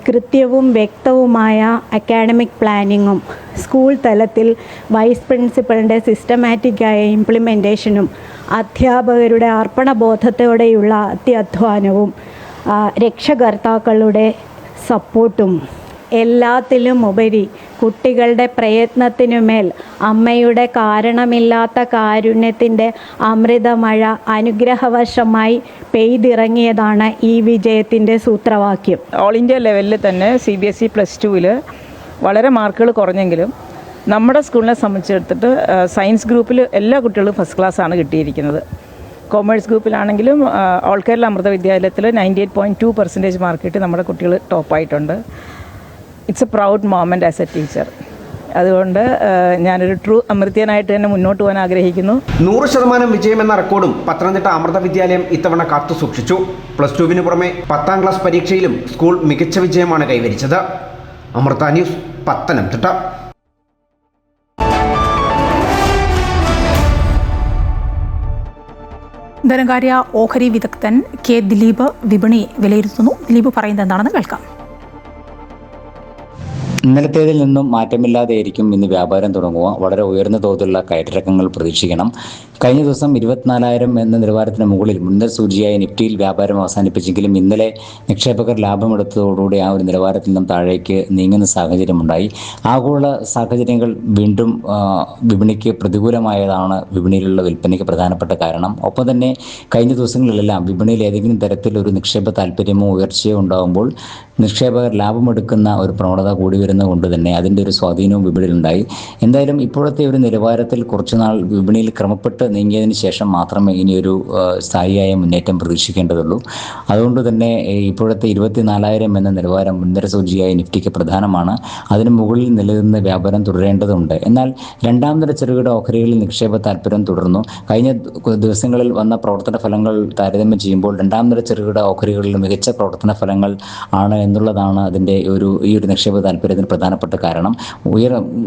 കൃത്യവും വ്യക്തവുമായ അക്കാഡമിക് പ്ലാനിങ്ങും സ്കൂൾ തലത്തിൽ വൈസ് പ്രിൻസിപ്പലിൻ്റെ സിസ്റ്റമാറ്റിക്കായ ഇംപ്ലിമെൻറ്റേഷനും അധ്യാപകരുടെ അർപ്പണബോധത്തോടെയുള്ള അത്യധ്വാനവും രക്ഷകർത്താക്കളുടെ സപ്പോർട്ടും എല്ലാത്തിലും ഉപരി കുട്ടികളുടെ പ്രയത്നത്തിനുമേൽ അമ്മയുടെ കാരണമില്ലാത്ത കാരുണ്യത്തിൻ്റെ അമൃതമഴ അനുഗ്രഹവശമായി പെയ്തിറങ്ങിയതാണ് ഈ വിജയത്തിൻ്റെ സൂത്രവാക്യം. ഓൾ ഇന്ത്യ ലെവലിൽ തന്നെ CBSE +2 വളരെ മാർക്കുകൾ കുറഞ്ഞെങ്കിലും നമ്മുടെ സ്കൂളിനെ സംബന്ധിച്ചിടത്തിട്ട് സയൻസ് ഗ്രൂപ്പിൽ എല്ലാ കുട്ടികളും ഫസ്റ്റ് ക്ലാസ്സാണ് കിട്ടിയിരിക്കുന്നത്. കോമേഴ്സ് ഗ്രൂപ്പിലാണെങ്കിലും ഓൾ കേരള അമൃത വിദ്യാലയത്തിൽ 98.2% മാർക്ക് കിട്ടി നമ്മുടെ കുട്ടികൾ ടോപ്പായിട്ടുണ്ട്. It's a proud moment as a teacher. അതുകൊണ്ട് ഞാനൊരു ട്രൂ അമൃത്യനായിട്ട് തന്നെ മുന്നോട്ട് പോകാൻ ആഗ്രഹിക്കുന്നു. 100% വിജയം എന്ന റെക്കോർഡും പത്തനംതിട്ട അമൃത വിദ്യാലയം ഇത്തവണ കാത്തു സൂക്ഷിച്ചു. +2 പുറമെ 10ാം ക്ലാസ് പരീക്ഷയിലും സ്കൂൾ മികച്ച വിജയമാണ് കൈവരിച്ചത്. അമൃത ന്യൂസ്, പത്തനംതിട്ട. ധനകാര്യ ഓഹരി വിദഗ്ധൻ കെ ദിലീപ് വിപണി വിലയിരുത്തുന്നു. ദിലീപ് പറയുന്നത് എന്താണെന്ന് കേൾക്കാം. ഇന്നലത്തേതിൽ നിന്നും മാറ്റമില്ലാതെയായിരിക്കും ഇന്ന് വ്യാപാരം തുടങ്ങുക. വളരെ ഉയർന്ന തോതിലുള്ള കയറ്റിറക്കങ്ങൾ പ്രതീക്ഷിക്കണം. കഴിഞ്ഞ ദിവസം 24,000 എന്ന നിലവാരത്തിന് മുകളിൽ മുൻനിര സൂചിയായ നിഫ്റ്റിയിൽ വ്യാപാരം അവസാനിപ്പിച്ചെങ്കിലും ഇന്നലെ നിക്ഷേപകർ ലാഭമെടുത്തതോടുകൂടി ആ ഒരു നിലവാരത്തിൽ നിന്നും താഴേക്ക് നീങ്ങുന്ന സാഹചര്യമുണ്ടായി. ആഗോള സാഹചര്യങ്ങൾ വീണ്ടും വിപണിക്ക് പ്രതികൂലമായതാണ് വിപണിയിലുള്ള വിൽപ്പനയ്ക്ക് പ്രധാനപ്പെട്ട കാരണം. ഒപ്പം തന്നെ കഴിഞ്ഞ ദിവസങ്ങളിലെല്ലാം വിപണിയിൽ ഏതെങ്കിലും തരത്തിലൊരു നിക്ഷേപ താല്പര്യമോ ഉയർച്ചയോ ഉണ്ടാകുമ്പോൾ നിക്ഷേപകർ ലാഭമെടുക്കുന്ന ഒരു പ്രവണത കൂടി വരുന്നത് കൊണ്ട് തന്നെ അതിൻ്റെ ഒരു സ്വാധീനവും വിപണിയിലുണ്ടായി. എന്തായാലും ഇപ്പോഴത്തെ ഒരു നിലവാരത്തിൽ കുറച്ചുനാൾ വിപണിയിൽ ക്രമപ്പെട്ട് നീങ്ങിയതിന് ശേഷം മാത്രമേ ഇനിയൊരു സ്ഥായിയായ മുന്നേറ്റം പ്രതീക്ഷിക്കേണ്ടതുള്ളൂ. അതുകൊണ്ട് തന്നെ ഇപ്പോഴത്തെ 24,000 എന്ന നിലവാരം മുൻനിര സൂചിയായ നിഫ്റ്റിക്ക് പ്രധാനമാണ്. അതിന് മുകളിൽ നിലനിന്ന് വ്യാപാരം തുടരേണ്ടതുണ്ട്. എന്നാൽ രണ്ടാം നിര ചെറുകിട ഓഹരികളിൽ നിക്ഷേപ താല്പര്യം തുടർന്നു. കഴിഞ്ഞ ദിവസങ്ങളിൽ വന്ന പ്രവർത്തന ഫലങ്ങൾ താരതമ്യം ചെയ്യുമ്പോൾ രണ്ടാം നിര ചെറുകിട ഓഹരികളിൽ മികച്ച പ്രവർത്തന ഫലങ്ങൾ ആണ് എന്നുള്ളതാണ് അതിൻ്റെ ഈ ഒരു നിക്ഷേപ താല്പര്യത്തിന് പ്രധാനപ്പെട്ട കാരണം.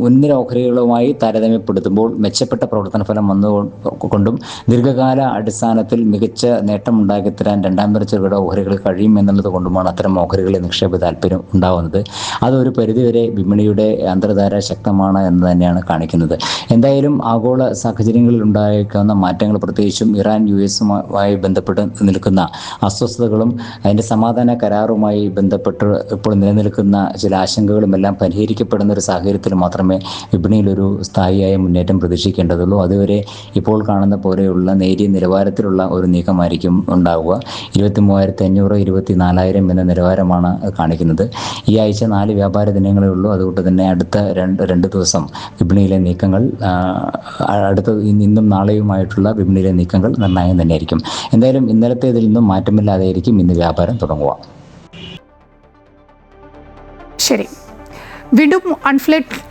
മുൻനിര ഓഹരികളുമായി താരതമ്യപ്പെടുത്തുമ്പോൾ മെച്ചപ്പെട്ട പ്രവർത്തന ഫലം വന്നുകൊണ്ടും ദീർഘകാല അടിസ്ഥാനത്തിൽ മികച്ച നേട്ടമുണ്ടാക്കിത്തരാൻ രണ്ടാം നിര ചെറുകിട ഓഹരികൾ കഴിയും എന്നുള്ളത് കൊണ്ടുമാണ് അത്തരം ഓഹരികളിൽ നിക്ഷേപ താല്പര്യം ഉണ്ടാകുന്നത്. അതൊരു പരിധിവരെ വിപണിയുടെ അന്തർധാര ശക്തമാണ് എന്ന് തന്നെയാണ് കാണിക്കുന്നത്. എന്തായാലും ആഗോള സാഹചര്യങ്ങളിൽ ഉണ്ടായേക്കാവുന്ന മാറ്റങ്ങൾ, പ്രത്യേകിച്ചും ഇറാൻ US-മായി ബന്ധപ്പെട്ട് നിൽക്കുന്ന അസ്വസ്ഥതകളും അതിൻ്റെ സമാധാന കരാറുമായി ബന്ധപ്പെട്ട് ഇപ്പോൾ നിലനിൽക്കുന്ന ചില ആശങ്കകളും എല്ലാം പരിഹരിക്കപ്പെടുന്ന ഒരു സാഹചര്യത്തിൽ മാത്രമേ വിപണിയിലൊരു സ്ഥായിയായ മുന്നേറ്റം പ്രതീക്ഷിക്കേണ്ടതുള്ളൂ. അതുവരെ ഇപ്പോൾ കാണുന്ന പോലെയുള്ള നേരിയ നിലവാരത്തിലുള്ള ഒരു നീക്കമായിരിക്കും ഉണ്ടാവുക. 23,500, 24,000 എന്ന നിലവാരമാണ് കാണിക്കുന്നത്. ഈ ആഴ്ച 4 വ്യാപാര ദിനങ്ങളേ ഉള്ളൂ. അതുകൊണ്ട് തന്നെ അടുത്ത രണ്ട് ദിവസം വിപണിയിലെ നീക്കങ്ങൾ ഇന്നും നാളെയുമായിട്ടുള്ള വിപണിയിലെ നീക്കങ്ങൾ നിർണായകം തന്നെയായിരിക്കും. എന്തായാലും ഇന്നലത്തേതിൽ നിന്നും മാറ്റമില്ലാതെയായിരിക്കും ഇന്ന് വ്യാപാരം തുടങ്ങുക. ശരി, വീണ്ടും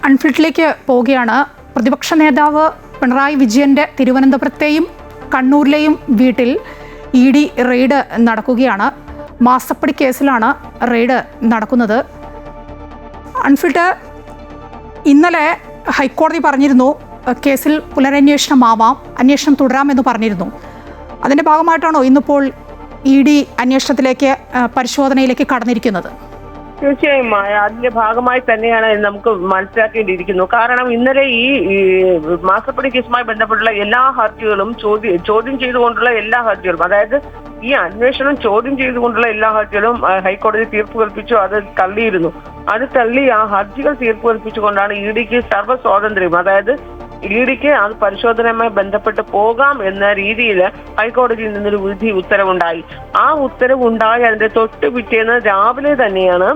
അൺഫിൽഡിലേക്ക് പോവുകയാണ്. പ്രതിപക്ഷ നേതാവ് പിണറായി വിജയൻ്റെ തിരുവനന്തപുരത്തെയും കണ്ണൂരിലെയും വീട്ടിൽ ED റെയ്ഡ് നടക്കുകയാണ്. മാസപ്പടി കേസിലാണ് റെയ്ഡ് നടക്കുന്നത്. അൺഫിൽഡ്, ഇന്നലെ ഹൈക്കോടതി പറഞ്ഞിരുന്നു കേസിൽ പുനരന്വേഷണമാവാം, അന്വേഷണം തുടരാമെന്ന് പറഞ്ഞിരുന്നു. അതിൻ്റെ ഭാഗമായിട്ടാണോ ഇന്നിപ്പോൾ ED അന്വേഷണത്തിലേക്ക്, പരിശോധനയിലേക്ക് കടന്നിരിക്കുന്നത്? തീർച്ചയായും അതിന്റെ ഭാഗമായി തന്നെയാണ് നമുക്ക് മനസ്സിലാക്കേണ്ടിയിരിക്കുന്നു. കാരണം ഇന്നലെ ഈ മാസപ്പടി കേസുമായി ബന്ധപ്പെട്ടുള്ള എല്ലാ ഹർജികളും ചോദ്യം ചെയ്തുകൊണ്ടുള്ള എല്ലാ ഹർജികളും, അതായത് ഈ അന്വേഷണം ചോദ്യം ചെയ്തുകൊണ്ടുള്ള എല്ലാ ഹർജികളും ഹൈക്കോടതി തീർപ്പ് കൽപ്പിച്ചു. അത് തള്ളിയിരുന്നു. അത് തള്ളി ആ ഹർജികൾ തീർപ്പ് കൽപ്പിച്ചുകൊണ്ടാണ് EDക്ക് സർവ്വ സ്വാതന്ത്ര്യം, അതായത് EDക്ക് അത് പരിശോധനയുമായി ബന്ധപ്പെട്ട് പോകാം എന്ന രീതിയിൽ ഹൈക്കോടതിയിൽ നിന്നൊരു ഉത്തരവുണ്ടായി. ആ ഉത്തരവുണ്ടായി അതിന്റെ തൊട്ട് പിറ്റേന്ന് രാവിലെ തന്നെയാണ്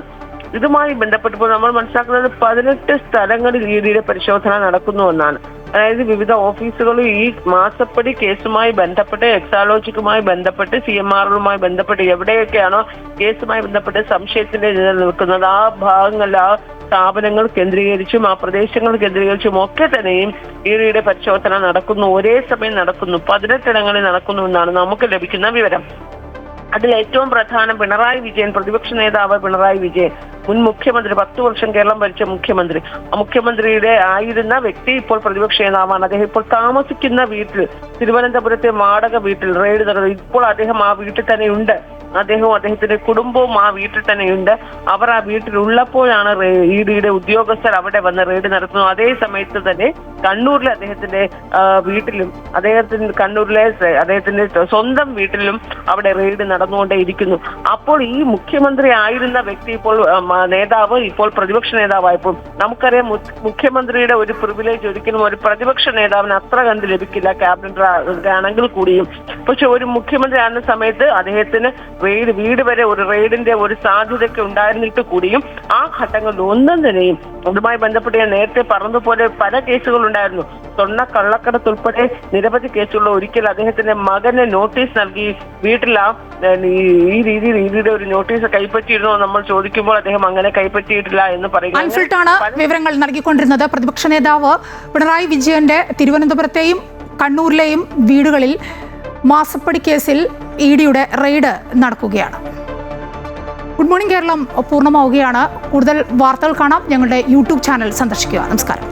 ഇതുമായി ബന്ധപ്പെട്ടപ്പോൾ നമ്മൾ മനസ്സിലാക്കുന്നത് 18 സ്ഥലങ്ങളിൽ EDയുടെ പരിശോധന നടക്കുന്നുവെന്നാണ്. അതായത് വിവിധ ഓഫീസുകളും ഈ മാസപ്പടി കേസുമായി ബന്ധപ്പെട്ട്, എക്സാലോജിക്കുമായി ബന്ധപ്പെട്ട്, CMRലുമായി ബന്ധപ്പെട്ട് എവിടെയൊക്കെയാണോ കേസുമായി ബന്ധപ്പെട്ട് സംശയത്തിന്റെ നിലനിൽക്കുന്നത് ആ ഭാഗങ്ങളിൽ, ആ സ്ഥാപനങ്ങൾ കേന്ദ്രീകരിച്ചും ആ പ്രദേശങ്ങൾ കേന്ദ്രീകരിച്ചും ഒക്കെ തന്നെയും EDയുടെ പരിശോധന നടക്കുന്നു. ഒരേ സമയം നടക്കുന്നു. 18 ഇടങ്ങളിൽ നടക്കുന്നു എന്നാണ് നമുക്ക് ലഭിക്കുന്ന വിവരം. അതിൽ ഏറ്റവും പ്രധാനം പിണറായി വിജയൻ, പ്രതിപക്ഷ നേതാവ് പിണറായി വിജയൻ, മുൻ മുഖ്യമന്ത്രി, 10 വർഷം കേരളം ഭരിച്ച മുഖ്യമന്ത്രി. മുഖ്യമന്ത്രിയുടെ ആയിരുന്ന വ്യക്തി ഇപ്പോൾ പ്രതിപക്ഷ നേതാവാണ്. അദ്ദേഹം ഇപ്പോൾ താമസിക്കുന്ന വീട്ടിൽ, തിരുവനന്തപുരത്തെ വാടക വീട്ടിൽ റെയ്ഡ് നടന്നു. ഇപ്പോൾ അദ്ദേഹം ആ വീട്ടിൽ തന്നെ ഉണ്ട്. അദ്ദേഹവും അദ്ദേഹത്തിന്റെ കുടുംബവും ആ വീട്ടിൽ തന്നെയുണ്ട്. അവർ ആ വീട്ടിലുള്ളപ്പോഴാണ് ഇഡിയുടെ ഉദ്യോഗസ്ഥർ അവിടെ വന്ന് റെയ്ഡ് നടത്തുന്നു. അതേ സമയത്ത് തന്നെ കണ്ണൂരിലെ അദ്ദേഹത്തിന്റെ വീട്ടിലും, കണ്ണൂരിലെ അദ്ദേഹത്തിന്റെ സ്വന്തം വീട്ടിലും അവിടെ റെയ്ഡ് നടന്നുകൊണ്ടേയിരിക്കുന്നു. അപ്പോൾ ഈ മുഖ്യമന്ത്രി ആയിരുന്ന വ്യക്തി ഇപ്പോൾ നേതാവ്, ഇപ്പോൾ പ്രതിപക്ഷ നേതാവായപ്പോൾ നമുക്കറിയാം മുഖ്യമന്ത്രിയുടെ ഒരു പ്രിവിലേജ് ഒരിക്കലും ഒരു പ്രതിപക്ഷ നേതാവിന് അത്ര കണ്ട് ലഭിക്കില്ല, ക്യാബിനറ്റ് ആണെങ്കിൽ കൂടിയും. പക്ഷെ ഒരു മുഖ്യമന്ത്രി ആയിരുന്ന സമയത്ത് അദ്ദേഹത്തിന് വീട് വരെ ഒരു റെയ്ഡിന്റെ ഒരു സാധ്യതയൊക്കെ ഉണ്ടായിരുന്നിട്ട് കൂടിയും ആ ഘട്ടങ്ങളിൽ ഒന്നും തന്നെയും അതുമായി ബന്ധപ്പെട്ട് ഞാൻ നേരത്തെ പറഞ്ഞതുപോലെ പല കേസുകളുണ്ടായിരുന്നു. സ്വർണ്ണ കള്ളക്കടത്ത് ഉൾപ്പെടെ നിരവധി കേസുകൾ. ഒരിക്കൽ അദ്ദേഹത്തിന്റെ മകന് നോട്ടീസ് നൽകി വീട്ടിൽ ഈ രീതിയിൽ ഇഡിയുടെ ഒരു നോട്ടീസ് കൈപ്പറ്റിയിരുന്നോ നമ്മൾ ചോദിക്കുമ്പോൾ അദ്ദേഹം അങ്ങനെ കൈപ്പറ്റിയിട്ടില്ല എന്ന് പറയുന്നു. അൽഫിൽട്ടാണ് വിവരങ്ങൾ നൽകിക്കൊണ്ടിരുന്നത്. പ്രതിപക്ഷ നേതാവ് പിണറായി വിജയന്റെ തിരുവനന്തപുരത്തെയും കണ്ണൂരിലെയും വീടുകളിൽ മാസപ്പടി കേസിൽ ഇഡിയുടെ റെയ്ഡ് നടക്കുകയാണ്. ഗുഡ് മോർണിംഗ് കേരളം പൂർണ്ണമാവുകയാണ്. കൂടുതൽ വാർത്തകൾ കാണാം ഞങ്ങളുടെ യൂട്യൂബ് ചാനൽ സന്ദർശിക്കുക. നമസ്കാരം.